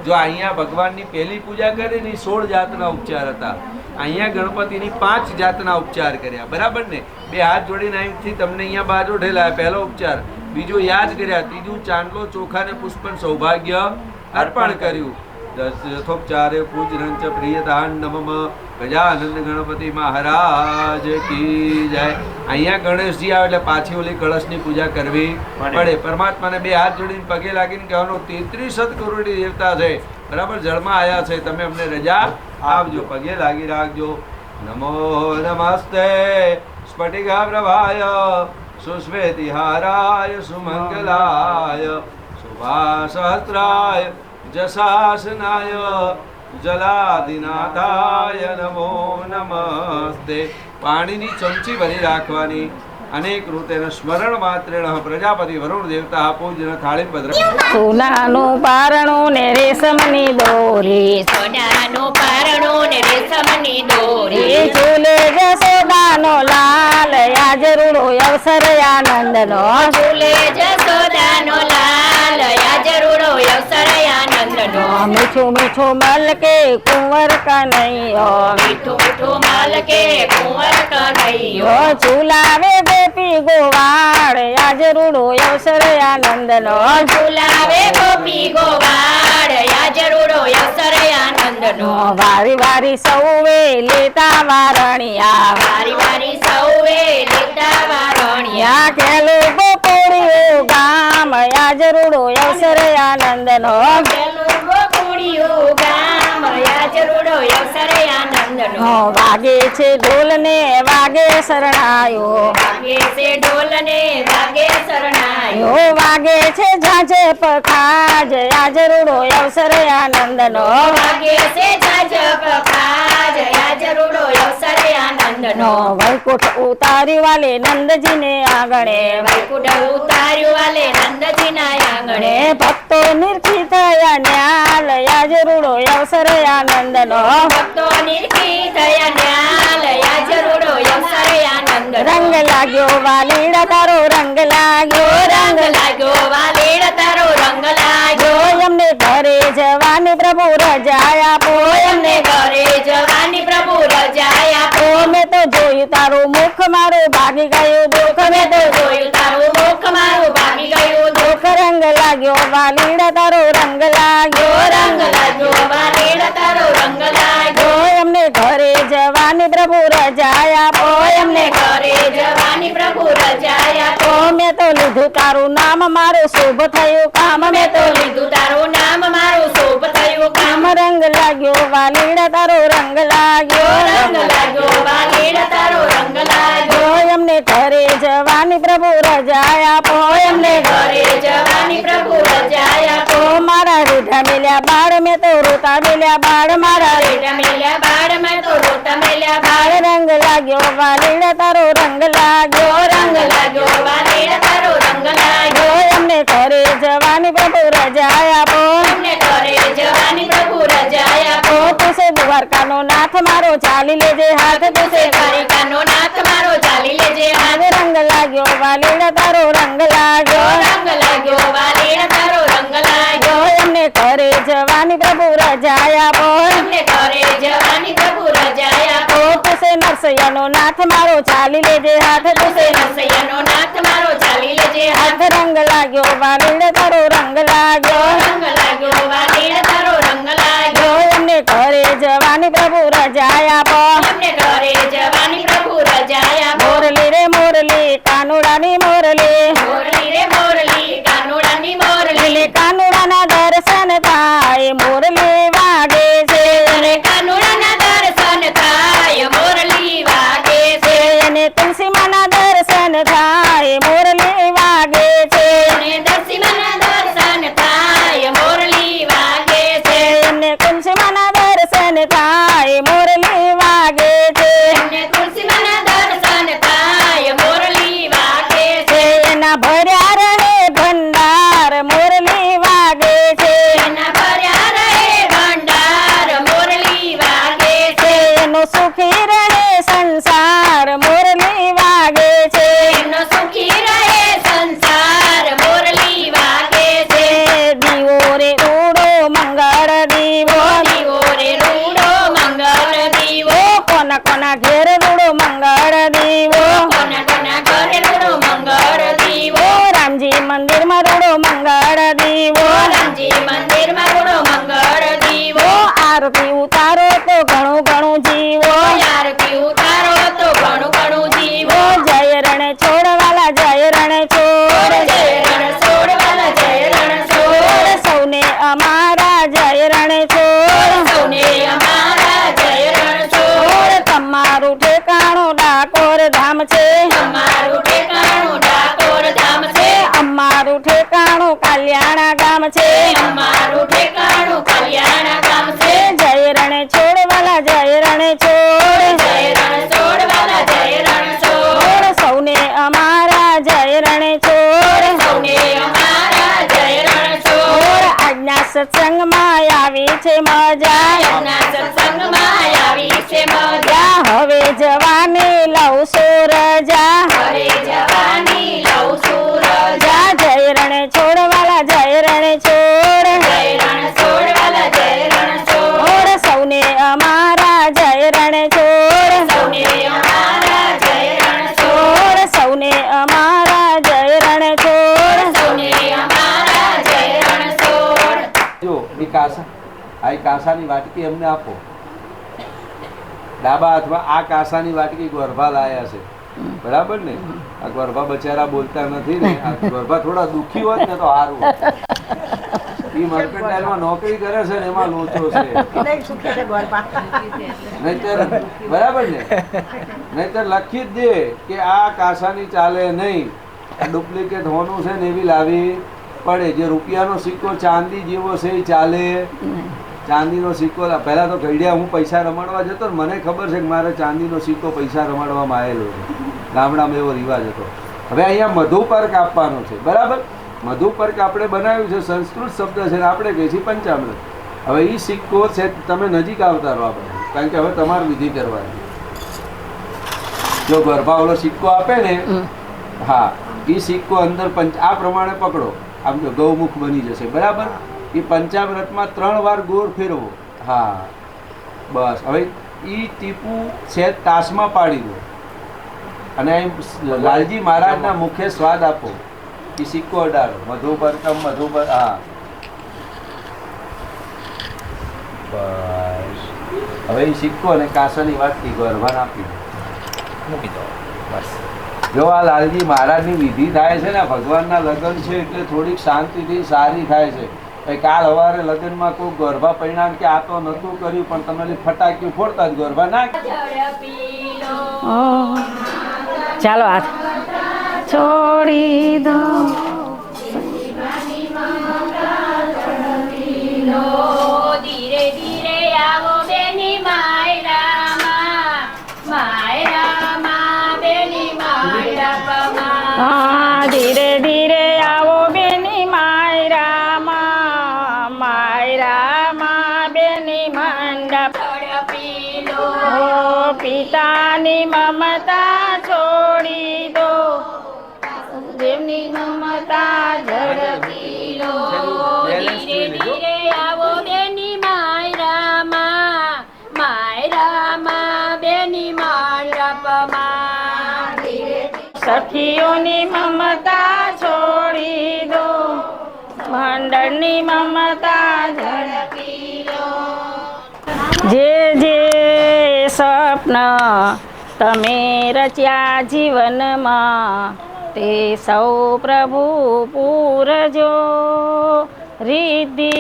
જો અહીંયા ભગવાનની પહેલી પૂજા કરી ને 16 જાતના ઉપચાર હતા. અહીંયા ગણપતિની 5 જાતના ઉપચાર કર્યા, બરાબર ને? 2 હાથ જોડીને અહીંથી તમને અહીંયા બાજુ ઢેલાય. પહેલો ઉપચાર, બીજો યાદ કર્યા, ત્રીજું ચાંદલો ચોખા ને પુષ્પન સૌભાગ્ય અર્પણ કર્યું. દશોપચારે પૂજનંચ પ્રિયદાનમ. ગજાનંદ ગણપતિ મહારાજ કી જય. અહીંયા ગણેશજી આવે એટલે પાછી ઓલી કળશની પૂજા કરવી પડે. પરમાત્માને 2 હાથ જોડીને પગે લાગીને કહેવાનું 33 સત્કરોડી દેવતા છે, બરાબર? જળમાં આવ્યા છે, તમે અમને રજા આપજો. પગે લાગી રાખજો. નમો નમસ્તે સ્ફટિકાપ્રભાય સુશ્વેતિહારાય સુમંગલાય શુભાસહસ્રાય જશાસનાય જલાધિનાથાય નમો નમસ્તે. પાણીની ચમચી ભરી રાખવાની. અનેક રૂતેન સ્મરણ માત્રેણ પ્રજાપતિ વરુણ દેવતા પૂજન થાળી પત્ર સોનાનું પારણું ને રેશમની દોરી સોનાનું પારણું ને રેશમની દોરી એ ઝૂલે જસોદાનો લાલ આજ રૂડો અવસર આનંદનો ઝૂલે જસોદાનો લાલ યાજરૂડો અવસર આનંદનો મીઠું મીઠું મલકે કુંવર કનૈયો મીઠું મીઠું માલકે કુંવર કનૈયો ઝુલાવે ગોપી ગોવાળ આજ રૂડો અવસર આનંદનો ઝુલાવે ગોપી ગોવાળ યાજરૂડો અવસર આનંદનો વારી વારી સૌવે લેતા વારણિયા વારી વારી સૌએ લેતા વારણિયા યા ખેલું ગોકુળિયું ગામ આજ રૂડો અવસર આનંદનો પેલું ગોકુળિયું ગામ યાજરૂડો અવસર આનંદનો વાગે છે ઢોલ ને વાગે શરણાયો વાગે છે ઢોલ ને વાગે શરણાયો વાગે છે ઝાંઝ પખાજ આજ રૂડો અવસર આનંદનો વાગે છે જાજ પખાજ યાજરૂડો અવસર આનંદનો વૈકુંઠ ઉતારી વાલે નંદજીને આંગણે વૈકુંઠ ઉતાર્યું વાલે નંદજીના આંગણે ભક્તો નિર્ખી થયા ન્યાલ આજ રૂડો અવસર આનંદનો ભક્તો નિર્ખી થયા ન્યાલ યાજરૂડો અવસર આનંદનો રંગ લાગ્યો વાલીડા તારો રંગ લાગ્યો રંગ લાગ્યો વાલીડ તારો રંગ લાગ્યો એમને ઘરે જવાની પ્રભુ રજા આપો એમને ઘરે જવાની પ્રભુ રજા આપો મેં તો જોયું તારું મુખ મારું ભાગી ગયું દુઃખ મેં તો જોયું તારું મુખ મારું ભાગી ગયું દુઃખ રંગ લાગ્યો વાલીડા તારો રંગ લાગ્યો રંગ લાગ્યો વાલીડ તારો રંગ લાગ્યો એમને ઘરે જવાની પ્રભુ રજા આપો એમને ઘરે જવાની પ્રભુ રજા આપો મેં તો લીધું તારું નામ મારું શુભ થયું કામ મેં તો લીધું તારું નામ મારું શુભ થયું કામ રંગ લાગ્યો વાલીડા તારો રંગ લાગ્યો રંગ લાગ્યો વાલીડ તારો રંગ લાગ્યો એમને ઘરે જવાની પ્રભુ રજા આપો એમને ઘરે જવાની પ્રભુ રજા આપો મારા રીઢા મેલ્યા બાળ મેં તો રોતા મેલ્યા બાળ મારા રેડા મેલ્યા બાળ મેં તો રોતા મેલ્યા બાળ રંગ લાગ્યો વાલીડા તારો રંગ લાગ્યો રંગ લાગ્યો વાલીડ તારો રંગ લાગ્યો એમને ઘરે જવાની પ્રભુ રજા આપો એમને ઘરે જવાની પ્રભુ રજા આપો તુસે દ્વારકાનો નાથ મારો ચાલી લેજે હાથ તુસે દ્વારિકાનો નાથ મારો ચાલી લેજે હાથ રંગ લાગ્યો વાલીડા તારો રંગ લાગ્યો રંગ લાગ્યો વાલીડ તારો રંગ લાગ્યો એમને ઘરે જવાની પ્રભુ રજા આપો એમને ઘરે જવાની પ્રભુ રજા આપો તુસે નરસૈયાનો નાથ મારો ચાલી લેજે હાથ તુસે નરસૈયાનો નાથ મારો ચાલી લેજે હાથ હાથ રંગ લાગ્યો વાલીડા તારો રંગ લાગ્યો રંગ લાગ્યો વાલીડ તારો રંગ લાગ્યો એમને ઘરે જવાની પ્રભુ રજા આપો એમને ઘરે જવાની પ્રભુ રજા આપો મોરલી રે મોરલી કાનુડાની મોરલી મોરલી રે મોરલી કાનુડાની મોરલી કાનુડાના દર્શન થાય મોરલી વાગે છે રે કાનુડાના દર્શન થાય મોરલી વાગે છે અને તુલસી માના દર્શન થાય મોરલી વાગે છે અને દર્શીમાના દર્શન થાય મોરલી વાગે છે એમને તુલસી માના દર્શન થાય મોરલી વાગે છે એમને તુલસીમાના દર્શન થાય મોરલી વાગે છે એના ભર્યા રહે ભંડાર મોરલી વાગે છે એના ભર્યા રહે ભંડાર મોરલી વાગે છે એનો સુખી રહે સંસાર મોરલી વાગે છે એમનો સુખી રહે સંસાર મોરલી વાગે છે દીવો રે રૂડો મંગળ દીવો દીવો રે રૂડો મંગળ દીવો કોના કોના ઘેર રૂડો મંગળ દીવો કોના કોના ઘરે રૂડો મંગળ દીવો રામજી મંદિરમાં રૂડો મંગળ દીવો રામજી મંદિરમાં રૂડો મંગળ દીવો આરતી ઉતારો તો ઘણું ઘણું જીવો આરતી ઉતારો તો ઘણું ઘણું જીવો જય રણે છોડવાલા જય રણે છોડ જય રણ છોડવાલા જય રણ છોડ સૌને અમારા જય રણે છોડ સૌને અમારા જય રણ છોડ તમારું ઠેકાણું ડાકોર ધામ છે અમારું ઠેકાણું ડાકોર ધામ છે અમારું ઠેકાણું કલ્યાણા ગામ છે અમારું ઠેકાણું કલ્યાણા ગામ છે જય રણે છોડવાલા જય રણે છોડ જય રણ છોડવાલા જય રણ છોડ સૌને અમારા સત્સંગમાં આવી છે મજા એમના સત્સંગમાં આવી છે મજા હવે જવાની લઉં છું રજા હવે જવાની લઉં છું રજા જય રણે છોડવાલા જય રણે છોડ જય રણ છોડવાલા જય રણ છોડ સૌને અમારા જય રણે છોડ સૌને અમારા જય રણ છોડ છોડ સૌને અમારા જય રણે છોડ સૌને અમારા જય રણ છોડ જો એ કાસા આ કાસાની વાટકી એમને આપો. ડાબા હાથમાં આ કાસાની વાટકી ગોરભા લાયા છે, બરાબર ને? આ ગોરભા બચારા બોલતા નથી ને, આ ગોરભા થોડા દુખી હોત ને તો સારું. ઈ મર્કન્ટાઇલમાં નોકરી કરે છે ને એમાં લોચો છે. નહીંતર બરાબર ને, નહીંતર લખી જ દે કે આ કાસાની ચાલે નહીં, આ ડુપ્લિકેટ હોનું છે ને એવી લાવી પડે. જે રૂપિયાનો સિક્કો ચાંદી જેવો છે એ ચાલે. ચાંદીનો સિક્કો પહેલા તો ઘડિયા હું પૈસા રમાડવા જતો ને મને ખબર છે કે મારે ચાંદીનો સિક્કો પૈસા રમાડવામાં આવેલો છે. ગામડામાં એવો રિવાજ હતો. હવે અહીંયા મધુપર્ક આપવાનો છે, બરાબર? મધુપર્ક આપણે બનાવ્યું છે, સંસ્કૃત શબ્દ છે ને આપણે કહીએ છીએ પંચામૃત. હવે એ સિક્કો છે, તમે નજીક આવતા રહો આપણે, કારણ કે હવે તમારે વિધિ કરવાની. જો ગરબા ઓલો સિક્કો આપે ને, હા, એ સિક્કો અંદર આ પ્રમાણે પકડો, આમ જો ગૌમુખ બની જશે, બરાબર? એ પંચામૃતમાં 3 વાર ગોળ ફેરવો. હા, બસ. હવે એ ટીપું છે તાસમાં પાડી દો અને લાલજી મહારાજના મુખે સ્વાદ આપો. એ સિક્કો અડાડો, મધુપર્કમ મધુપર. હા, બસ. હવે એ સિક્કો અને કાસાની વાટકી ગરભાને આપી દો, મૂકી દો બસ. જો આ લાલજી મહારાજની વિધિ થાય છે ને, ભગવાનના લગ્ન છે એટલે થોડીક શાંતિથી સારી થાય છે. કાલ સવારે લગ્નમાં કોઈ ગરબા પરિણામ કે આ તો નતું કર્યું પણ તમે ફટાક્યું ફોડતા જ ગરબા ના. ચાલો હાથ છોડી દો ધીરે ધીરે આવો બેની માયરામાં બેની માયરામાં ધીરે ધીરે આવો બેની માયરામાં બેની મંડપ ઝડપી લો પિતાની મમતા છોડી દો દેવની મમતા ઝડપી લો ધીરે ધીરે આવો બેની માયરામાં બેની મંડપમાં સખીઓની મમતા છોડી દો મંડળની મમતા ઝડપી લો જે જે સ્વપ્ન તમે રચ્યા જીવનમાં તે સૌ પ્રભુ પૂરજો રિદ્ધિ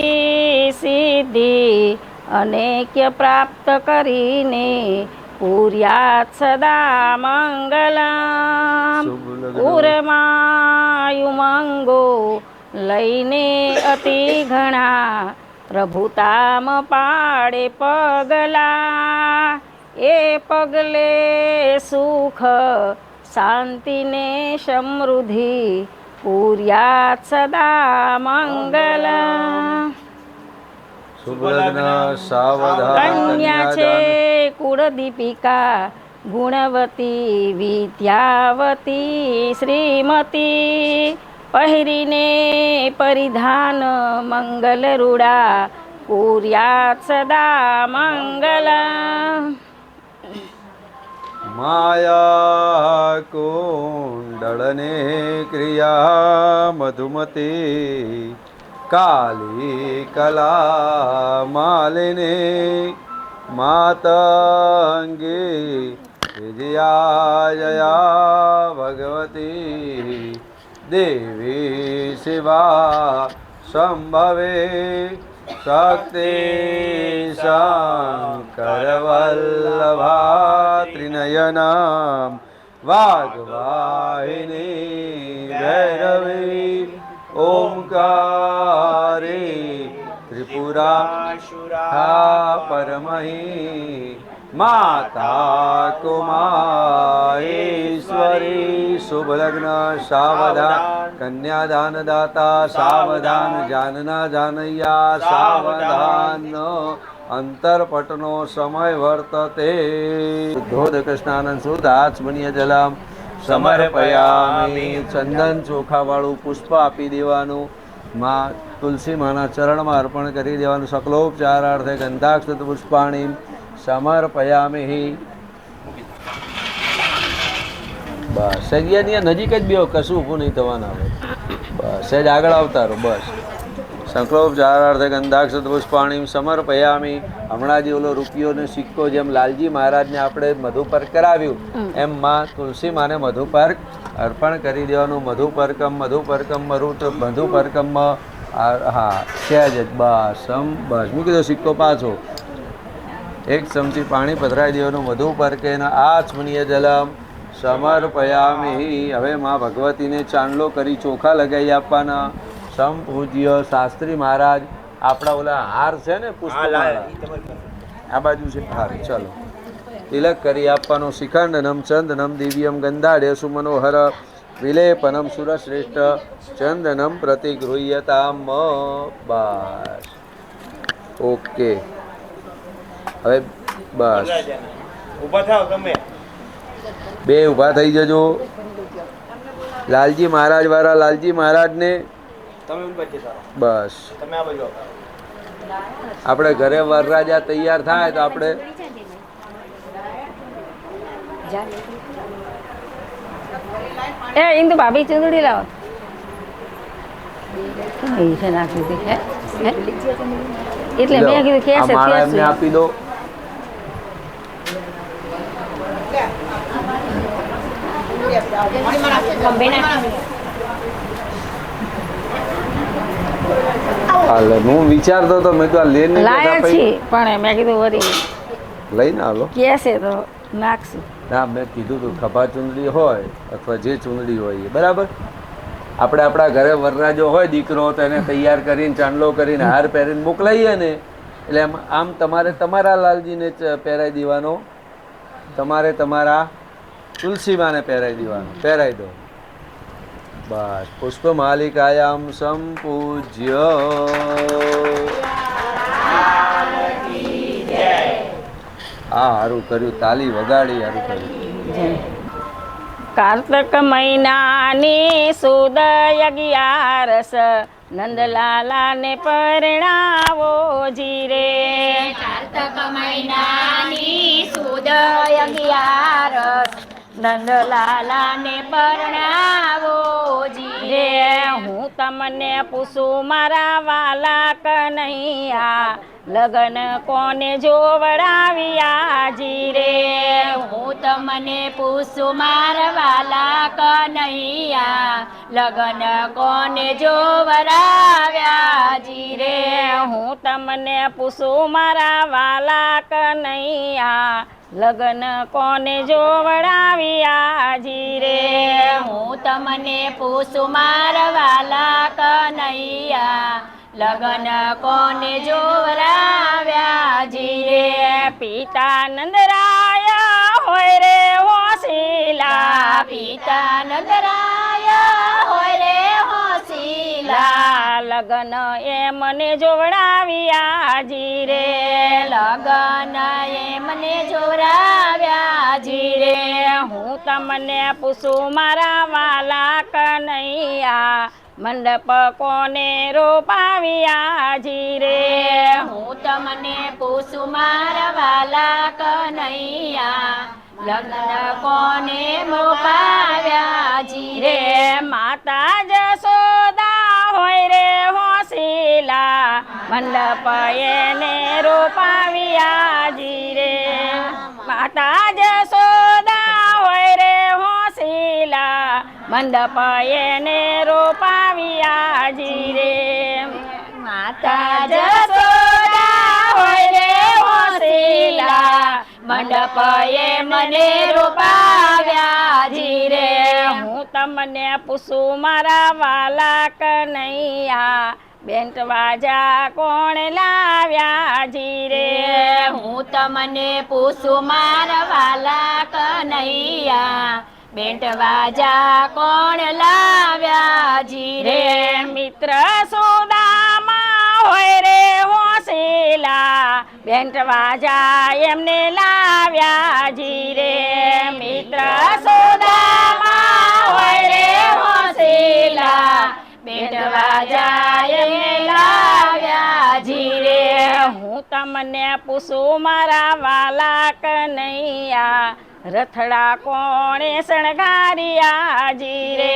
સિદ્ધિ અનેક્ય પ્રાપ્ત કરીને પૂર્યાત સદા મંગલમ ઉરમાયુમંગો લઈને અતિ ઘણા પ્રભુતામ પાડે પગલા એ પગલે સુખ શાંતિને સમૃદ્ધિ પૂર્યાત સદા મંગલ સુભલગ્ન સાવધાન કન્યા છે કુળદીપિકા ગુણવતી વિદ્યાવતી શ્રીમતી પહેરીને પરિધાન મંગલ રૂડા પૂર્યાત સદા મંગલ માયા કુંડળને ક્રિયા મધુમતી કાલી કલા માલિને માતંગી વિજયા જયા ભગવતી દેવી શિવા સંભવે શક્તિ શંકર વલ્લભા ત્રિનયનામ વાગ્વાહિની ભૈરવી ઓમકારી ત્રિપુરા પરમહી માતા કુમારેશ્વરી શુભલગ્ન સાવધાન કન્યાદાન દાતા સાવધાન જાનના જાનૈયા સાવધાન અંતરપટનો સમય વર્તતે ધોધક સ્નાનન શુદ્ધાચમનીય જલમ સમર્પયામિ ચંદન ચોખાવાળું પુષ્પ આપી દેવાનું માં તુલસી માના ચરણમાં અર્પણ કરી દેવાનું સકલોપચારાર્થે ગંધાક્ષત પુષ્પાણી સમર્પયામિ બસ સૈયાની નજીક જ બેહો કશું ઊભું નહીં થવાનું આવે બસ સહેજ આગળ આવતા રહો બસ સંકલોપચારાર્થે ગંધાક્ષત પુષ્પાણી સમર્પયામિ હમણાં જે ઓલો રૂપિયોનો સિક્કો જેમ લાલજી મહારાજને આપણે મધુપર્ક કરાવ્યું એમ માં તુલસી માને મધુપર્ક અર્પણ કરી દેવાનું મધુપર્કમ મધુપર્કમ હા સહેજ જ બસ મૂકી દો સિક્કો પાછો એક ચમચી પાણી પધરાવી દેવાનું મધુપર્કેન આચમનીય જલમ સમર્પયામિ હવે માં ભગવતીને ચાંદલો કરી ચોખા લગાવી આપવાના સંપૂજ્ય શાસ્ત્રી મહારાજ આપણા ઓલા હાર છે ને પુષ્પમાળા આ બાજુ છે હાર ચલો તિલક કરી આપવાનો શિખંડનમ ચંદનમ દિવ્યમ ગંધાડ્ય સુમનોહર વિલેપનમ સુરશ્રેષ્ઠ ચંદનમ પ્રતિગૃહ્યતામ બસ ઓકે હવે બસ ઊભા થાવ તમે બે ઊભા થઈ જજો લાલજી મહારાજ વાળા લાલજી મહારાજને તમે ઊભા છો બસ તમે આ બાજુ આપણે ઘરે વરરાજા તૈયાર થાય તો આપણે એ ઇન્દુ ભાભી ચૂંદડી લાવો છે નાખી હતી હે એટલે મેં કીધું કે આ માળા એમને આપી દો હાલે હું વિચારતો તો મેં તો આ લઈને લાયા છીએ પણ મેં કીધું વરી લઈને આવો કેસે તો નાખશું ના મેં કીધું તું ખભા ચૂંદડી હોય અથવા જે ચૂંદડી હોય એ બરાબર આપણે આપણા ઘરે વરરાજો હોય દીકરો તો એને તૈયાર કરીને ચાંદલો કરીને હાર પહેરીને મોકલાઈએ ને એટલે આમ તમારે તમારા લાલજીને પહેરાવી દેવાનો તમારે તમારા તુલસીમાને પહેરાવી દેવાનો પહેરાવી દો બસ પુષ્પમાલિકાયામ સંપૂજ્ય હા સારું કર્યું તાલી વગાડી સારું કર્યું કાર્તક મહિનાની સુદ 11 નંદલાલાને પરણાવો જીરે કાર્તક મહિનાની સુદ 11 નંદલાલાને પરણાવો જીરે હું તમને પૂછું મારા વાલા કનૈયા લગન કોને જોવડાવ્યા જીરે હું તમને પૂછું મારા વાલા કનૈયા લગન કોને જોવરાવ્યા જીરે હું તમને પૂછું મારા વાલા કનૈયા લગન કોને જોવડાવ્યા જીરે હું તમને પૂછું મારા વાલા કનૈયા લગન કોને જોવરાવ્યા જીરે પિતા નંદરાય હોય રે હોશીલા પિતા નંદરાય હોય રે હોશીલા લગન એ મને જોવડાવ્યા જીરે લગન એ મને જોવરાવ્યા જીરે હું તમને પૂછું મારા વાલા કનૈયા મંડપ કોને રોપાવ્યા જીરે હું તમને પૂછું મારા વાલા કનૈયા લગ્ન કોને રોપાવ્યા જીરે માતા જશોદા હોય રે હોશીલા મંડપ એને રોપાવ્યા જીરે માતા જશોદા હોય રે હોશીલા મંડપ એને રોપાવ્યા જીરે માતા જશોદા હોય રે હોશીલા મંડપ એ મને રોપાવ્યા જીરે હું તમને પૂછું મારા વાલા કનૈયા બેન્ટ વાજા કોણ લાવ્યા જીરે હું તમને પૂછું મારા વાલા કનૈયા બેન્ટ વાજા કોણ લાવ્યા જી રે મિત્ર સુદામા હોય રે હોશીલા બેન્ટ વાજા એમને લાવ્યા જી રે મિત્ર સુદામા હોય રે હોશીલા બેન્ટ વાજા એમને લાવ્યા જી રે હું તમને પૂછું મારા વાલા કનૈયા રથડા કોણે શણગાર્યા જી રે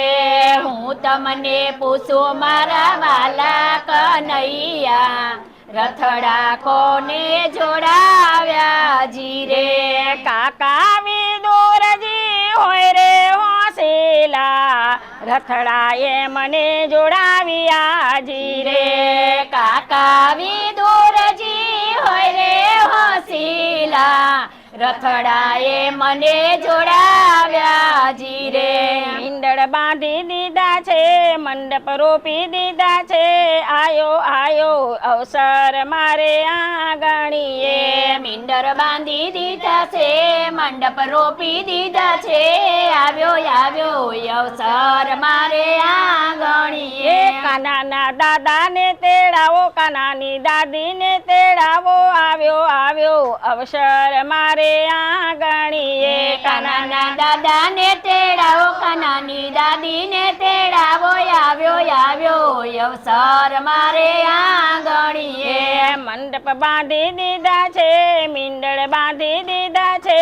હું તમને પૂછું મારા વાલા કનૈયા રથડા કોને જોડાવ્યા જી રે કાકા વિદુરજી હોય રે હોશીલા રથડા એ મને જોડાવ્યા જી રે કાકા વિદુરજી હોય રે હોશીલા રથડાએ મને જોડાવ્યા જી રે ઈંડળ બાંધી દીધા છે મંડપ રોપી દીધા છે આયો આયો અવસર મારે આંગણીએ મીંડર બાંધી દીધા છે મંડપ રોપી દીધા છે આવ્યો આવ્યો અવસર મારે આંગણીએ કાનાના દાદાને તેડાવો કાનાની દાદીને તેડાવો આવ્યો આવ્યો અવસર મારે આંગણીએ કાનાના દાદાને તેડાવો કાનાની દાદીને તેડાવો આવ્યો આવ્યો અવસર મારે આંગણીએ મંડપ બાંધી દીધા છે મીંડળ બાંધી દીધા છે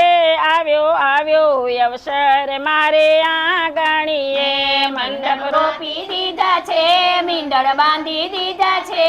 આવ્યો આવ્યો અવસર મારે આંગણીએ મંડપ રોપી દીધા છે મીંડળ બાંધી દીધા છે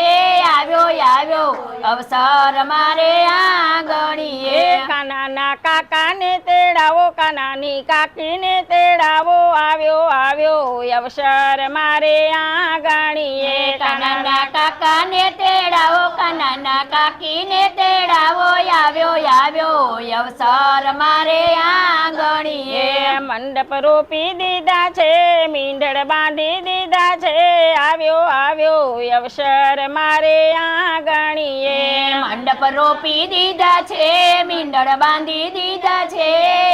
આવ્યો આવ્યો અવસર મારે આંગણીએ કાનાના કાકાને તેડાવો કાનાની કાકીને તેડાવો આવ્યો આવ્યો અવસર મારે આંગણીએ કાનાના કાકાને તેડાવો કાનાના કાકીને તેડાવો આવ્યો આવ્યો અવસર મારે આંગણીએ મંડપ રોપી દીધા છે મીંડળ બાંધી દીધા છે આવ્યો આવ્યો અવસર મારે આંગણીએ મંડપ રોપી દીધા છે મીંડળ બાંધી દીધા છે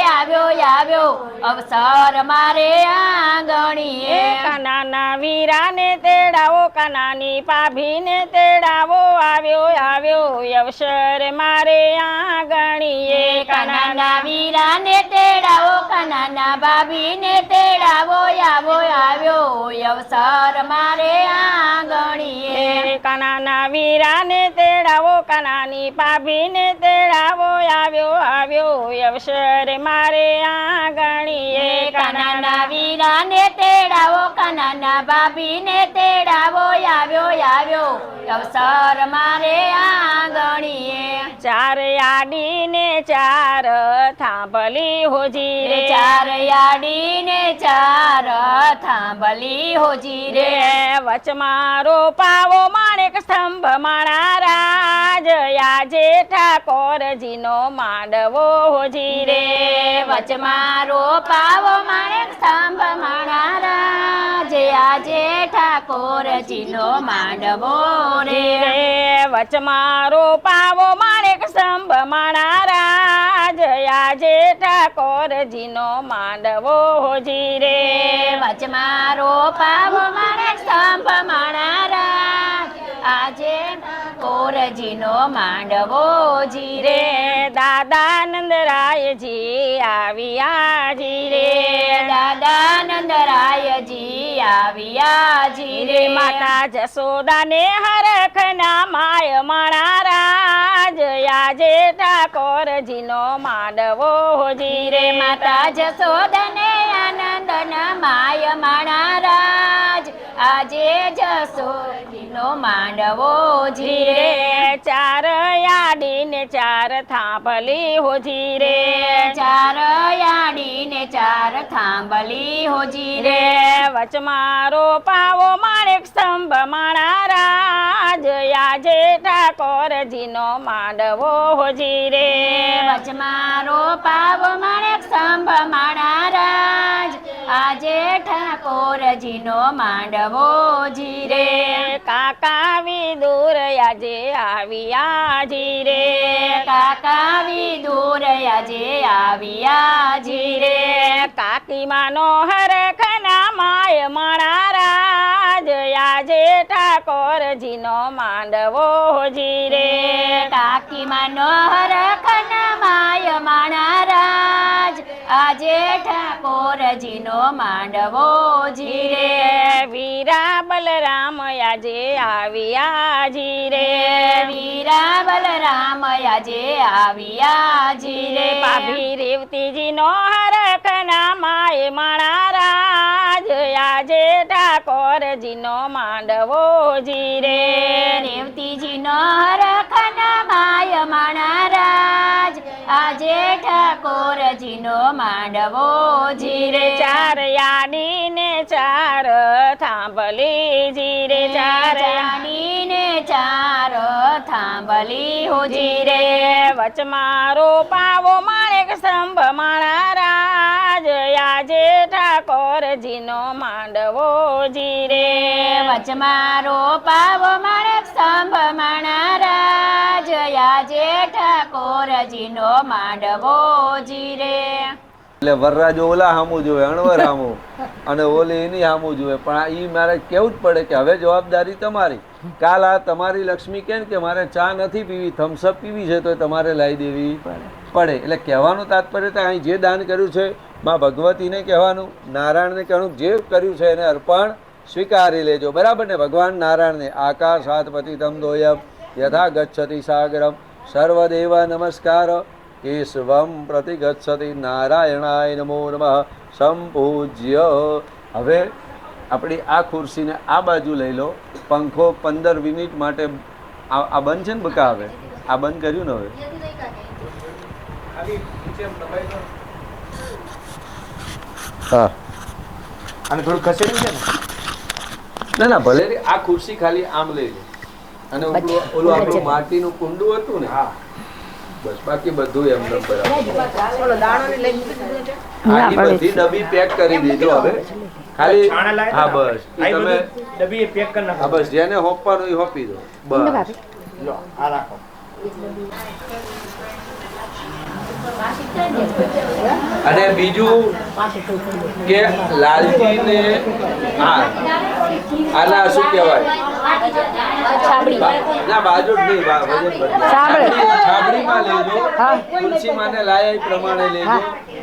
આવ્યો આવ્યો અવસર મારે આંગણીએ કાનાના વીરાને તેડાવો કાનાની પાભીને તેડાવો આવ્યો આવ્યો અવસર મારે આંગણીએ કાનાના વીરાને તેડાવો કાનાના ભાભીને તેડાવો આવ્યો અવસર મારે આંગણીએ કાનાના વીરાને તેડાવો કાનાની પાભીને તેડાવો આવ્યો આવ્યો અવસર મારે આંગણીએ કાનાના વીરાને તેડાવો કાનાના ભાભીને તેડાવો આવ્યો અવસર મારે આંગણીએ ચાર આડીને ચાર થાંભલી હોજી રે ચાર યાડીને ચાર થાંભલી હોજી રે વચમાં રોપાવો માણેક સ્તંભ માણા રાજ આજે ઠાકોરજીનો માંડવો હોજી રે વચમાં રોપાવો માણેક સ્તંભ માણા રાજ આજે ઠાકોરજીનો માંડવો રે વચમાં રોપાવો માણેક સ્તંભ માણા રાજ આજે ઠાકોરજીનો માંડવો હોજી રે વચમાં રોપાવો માણેક સ્તંભ માણા રાજ આજે ઠાકોરજીનો માંડવો જી રે દાદાનંદરાયજી આવ્યા જી રે દાદાનંદરાયજી આવ્યા જી રે માતા જસોદાને હરખના માય માણા રાજ આજે ઠાકોરજીનો માંડવો હોજી રે માતા જસોદને આનંદના માય માણા રાજ આજે જસોદીનો માંડવો જી રે ચાર યાડીને ચાર થાંભલી હોજી રે ચાર યાડીને ચાર થાંભલી હોજી રે વચમાં રોપાવો માણેક સ્તંભ માણા રાજ આજે ઠાકોરજીનો માંડવો હોજી રે વચમાં રોપાવો માણેક સ્તંભ માણા રાજ આજે ઠાકોરજીનો માંડવો જીરે કાકા વિદુર આજે આવ્યા જીરે કાકા વિદુર આજે આવ્યા જીરે કાકી માનો હરખના માય માણા રાજ આજે ઠાકોરજીનો માંડવો જીરે કાકી મનોહર ખનમાય માણારાજ આજે ઠાકોરજીનો માંડવો જીરે વીરા બલરામ આજે આવ્યા જીરે વીરા બલરામ આજે આવ્યા જીરે ભાભી રેવતીજીનો હરખના માય માણા રાજ આજે ઠાકોરજીનો માંડવો જીરે રેવતીજીનો હરખનમાય માણારાજ આજે ઠાકોરજીનો માંડવો જીરે ચાર યાડીને ચાર થાંભલી જીરે ચાર જાણીને ચાર થાંભલી હોજીરે વચમાં રોપાવો માણેક સ્તંભ માણા રાજ આજે ઠાકોરજીનો માંડવો જીરે વચમાં રોપાવો માણેક સ્તંભ માણારાજ આજે ઠાકોરજીનો માંડવો જીરે એટલે વરરાજો ઓલા સામું જોવે અણવર સામું અને ઓલી એની સામું જોવે પણ એ મારે કેવું જ પડે કે હવે જવાબદારી તમારી કાલ આ તમારી લક્ષ્મી કેમ કે મારે ચા નથી પીવી થમ્સઅપ પીવી છે તો તમારે લાવી દેવી પડે એટલે કહેવાનું તાત્પર્ય તો અહીં જે દાન કર્યું છે માં ભગવતીને કહેવાનું નારાયણને કહેવાનું જે કર્યું છે એને અર્પણ સ્વીકારી લેજો બરાબર ને ભગવાન નારાયણને આકાશાત પતિતમ દોયમ યથા ગચ્છતિ સાગરમ સર્વદેવ નમસ્કાર કેશવમ પ્રતિગચ્છતિ નારાયણાય નમો નમઃ સંપૂજ્ય હવે આપણી આ ખુરશીને આ બાજુ લઈ લો પંખો 15 મિનિટ માટે આ બંધ છે ને બકા હવે આ બંધ કર્યું ને હવે હા અને થોડું ખસેડ્યું છે ને ના ભલે આ ખુરશી ખાલી આમ લઈ લો અને ઓલું આપણું માટીનું કુંડું હતું ને બસ બાકી બધું એમને બરાબર આની બધી ડબ્બી પેક કરી દીધો હવે ખાલી હા બસ તમે ડબ્બી પેક કરી નાખો હા બસ જેને હોપવાનું એ હોપી દો બસ લો આ રાખો અને બીજું કે લાલજીને હા આના શું કહેવાય ના બાજુ જ નહીં છાબડીમાં લેજો તુલસીમાં ને લાયા એ પ્રમાણે લેજો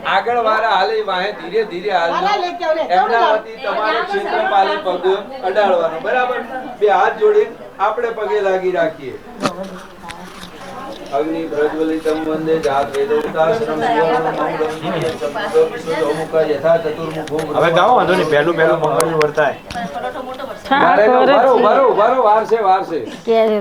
આગળ વાળા હાલે વાહે ધીરે ધીરે હાલજો એમના વતી તમારે ક્ષેત્રપાલે પગ અડાડવાનો બરાબર બે હાથ જોડી આપણે પગે લાગી રાખીએ અગ્નિ પ્રજ્વલિતમ વંદે જાત વેદોક્તાશ્રમ યથા ચતુર્મુખો હવે ગાઓ વાંધો નહીં પહેલું મંગળનું વર્તાય વારો વાર છે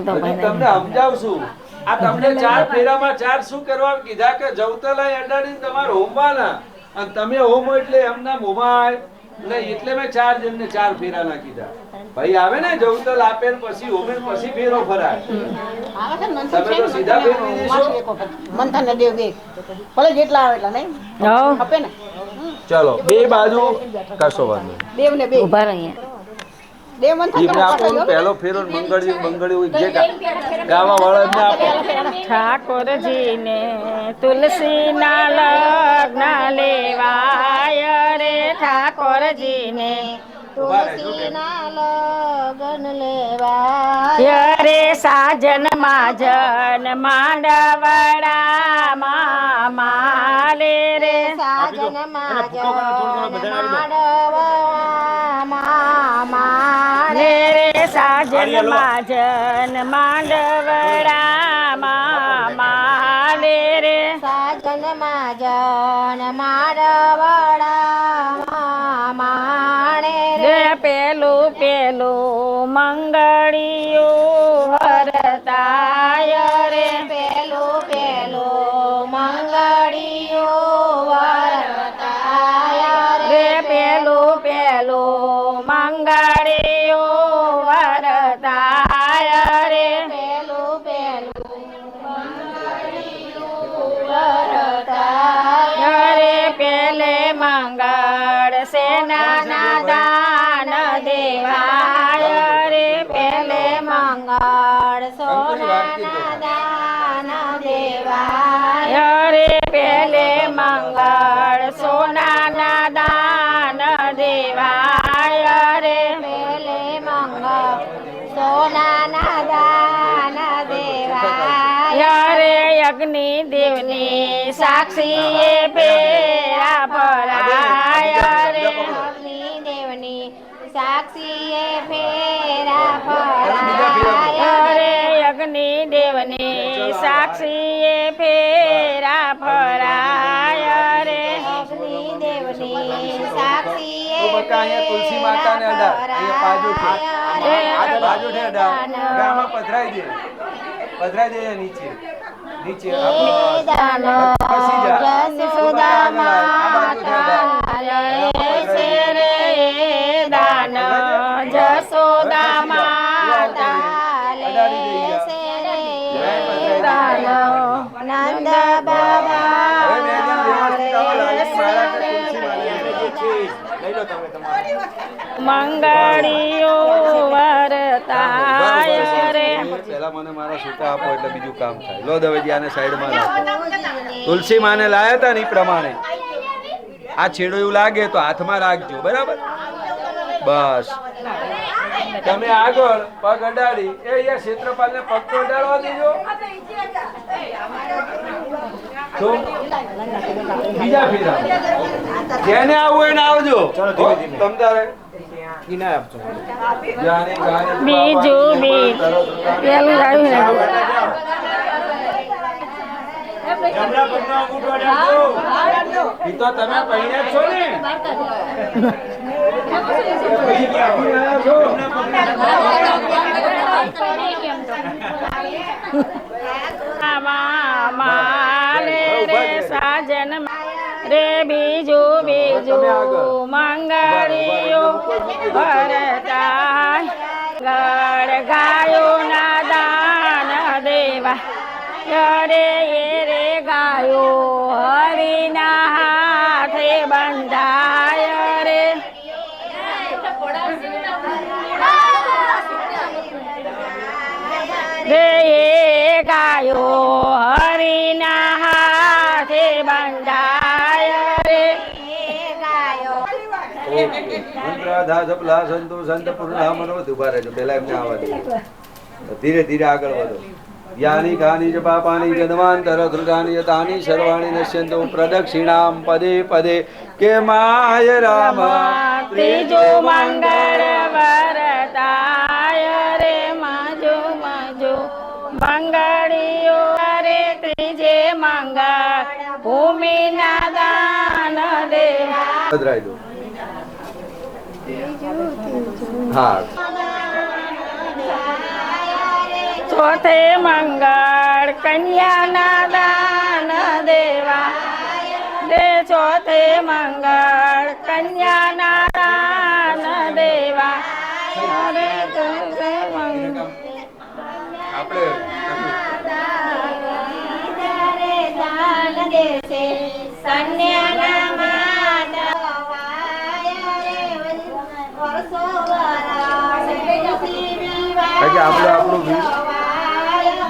તમને સમજાવશું આ તમને 4 ફેરામાં 4 શું કરવા કીધા કે જવતલાય અડાડીને તમારે હોમવાના અને તમે હોમો એટલે એમના મોમાય નહીં એટલે મેં 4 જણને 4 ફેરા ના કીધા ભાઈ આવે ને જવતલ આપે ને પછી હોમે ને પછી ફેરો ફરાય તમે તો સીધા ફેરવી દેશો મંથન દેવ બે ભલે જેટલા આવે એટલા નહીં આપે ને ચલો બે બાજુ કશો વાંધો દેવ ને બે ઉભા રહીએ દેવ મંથન ઈમને આપો પહેલો ફેરો મંગળ્યું જે ગાવા વાળાને આપો ઠાકોરજીને તુલસીના લગ્ન લેવાય રે ઠાકોરજીને તુલસીના લગન લેવાય રે સાજન માજન માંડવડા માલે રે સાજન માજન માંડવા મારે રે સાજન માજન માંડવડા માલે રે સાજન માજન માંડવડા માણે રે પેલું મંગળિયું વરતાય રે પેલું મંગળિયું વરતાય રે પેલું મંગળિયું વરતાય રે વરતાય રે પેલે મંગળ સેના મંગળ સોનાના દાન દેવાય રે પેલે મંગળ સોનાના દાન દેવાય રે પેલે મંગળ સોનાના દાન દેવાય રે અગ્નિ દેવની સાક્ષીએ પેરા ભરાય રે અગ્નિ દેવની સાક્ષીએ ફેરા ફરાય રે અગ્નિ દેવની સાક્ષીએ ફેરા ફરાય રે અગ્નિ દેવની સાક્ષીએ બકા અહીંયા તુલસી માતાને અડાડ અહીંયા બાજુ છે આમાં પધરાઈ દે નીચે દાન જસોદા માતા રે રે દાન જસોદા માતા લે દાન નંદ બાબા મંગળીઓ વરતાય રે પહેલા મને મારા સૂટા આપો એટલે બીજું કામ થાય. લો દવેજી આને સાઈડમાં રાખો. તુલસી માને લાયા હતા ને એ પ્રમાણે આ છેડો એવું લાગે તો હાથમાં રાખજો, બરાબર? બસ તમે આગળ પગ અડાડી એ અહીંયા ક્ષેત્રપાલને પગ તો અડાડવા દેજો. તો બીજા ફેરા જેને આવવું એને આવજો. તમ તારે બીજું પેલું આવ્યું ઈ તો તમે પહેર્યા છો ને. સાજન રે બીજું મંગળીઓ ભરતા ગળ ગાયો ના દાન દેવા રે રે ગાયો હરિના હાથે બંધાય રે રે ગાયો હરિના હાથે બંધાય રે મંત્રાધા જપલા સંતો સંત પૂર્ણા મનોત ઉભા રહેજો. પહેલા એમને આવવા દો. ધીરે ધીરે આગળ વધો. યાની ગાની જ પાપાની જન્માંતર ધૃતાની યતાની સર્વાણી નશ્યંતો પ્રદક્ષિણામ પદે પદે કે માય રામ. ત્રીજો મંગળ વરતાય રે માજો મંગળીઓ રે ત્રીજે મંગળ ભૂમિના દાન દેવા પધરાઈ દો. હા ચોથે મંગળ કન્યાના દાન દેવા રે ચોથે મંગળ કન્યાના દાન દેવા રે ચોથે મંગળ દાન દેશે કન્યાના માતા આપણું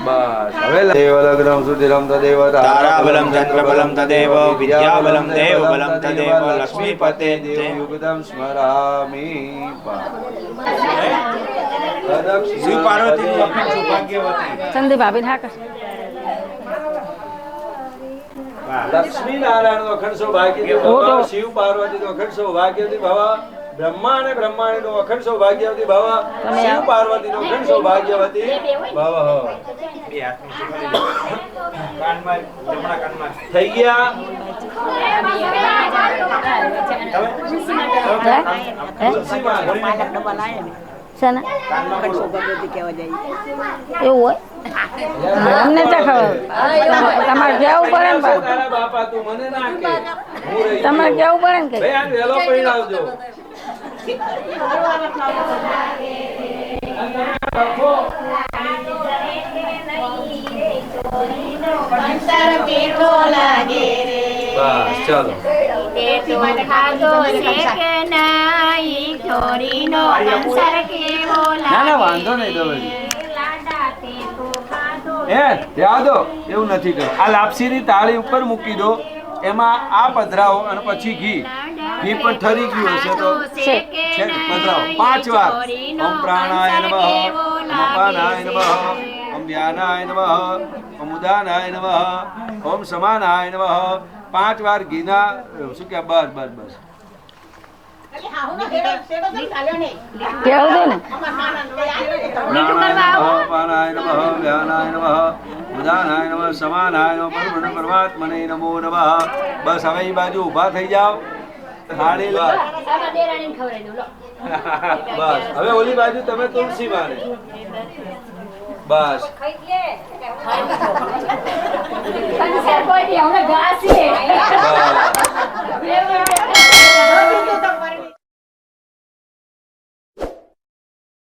બસ હવે દેવલગ્નમ સુધિરમ તદેવ તારાબલમ ચંદ્રબલમ તદેવ વિદ્યાબલમ દેવબલમ તદેવ લક્ષ્મીપતે દેવયુગદમ સ્મરામિ. શિવ પાર્વતી સૌભાગ્યવતી સંદીપ ભાભી હા કર લક્ષ્મી નારાયણ નો અખંડ સૌભાગ્ય ભવ. શિવ પાર્વતી નો અખંડ સૌભાગ્યવતી ભવ. બ્રહ્મા અને બ્રહ્માણી નો અખંડ સૌભાગ્યવતી ભવ. શિવ પાર્વતી નો અખંડ સૌભાગ્યવતી ભવ. થઈ ગયા. એવું હોય અમને તો ખબર તમારે કેવું પડે ને તારા બાપા તું મને ના કે હું રહી તમારે કેવું પડે ને કે ભાઈ આ વેલો પૈણાવજો. બસ ચાલો. ના ના વાંધો નહીં દવેજી. જવા દો, એવું નથી કરવું. આ લાપસીની તાળી ઉપર મૂકી દો, એમાં આ પધરાવો અને પછી ઘી પણ ઠરી ગયું હશે તો છે પધરાવો 5 વાર. ઓમ પ્રાણાય નમઃ, ઓમ અપાનાય નમઃ, ઓમ વ્યાનાય નમઃ, ઓમ ઉદાનાય નમઃ, ઓમ સમાનાય નમઃ. 5 વાર ઘીના શું કે બસ બસ બસ. કેવું છે ને પ્રાણાય નમઃ, અપાનાય નમઃ, વ્યાનાય નમઃ, ઉદાનાય નમઃ, સમાનાય નમઃ, પરબ્રહ્મ પરમાત્મને નમો નમઃ. બસ હવે એ બાજુ ઊભા થઈ જાઓ. થાળી લો. બસ હવે ઓલી બાજુ તમે તુલસી માને. બસ કોઈ હમણાં ઘાસ છે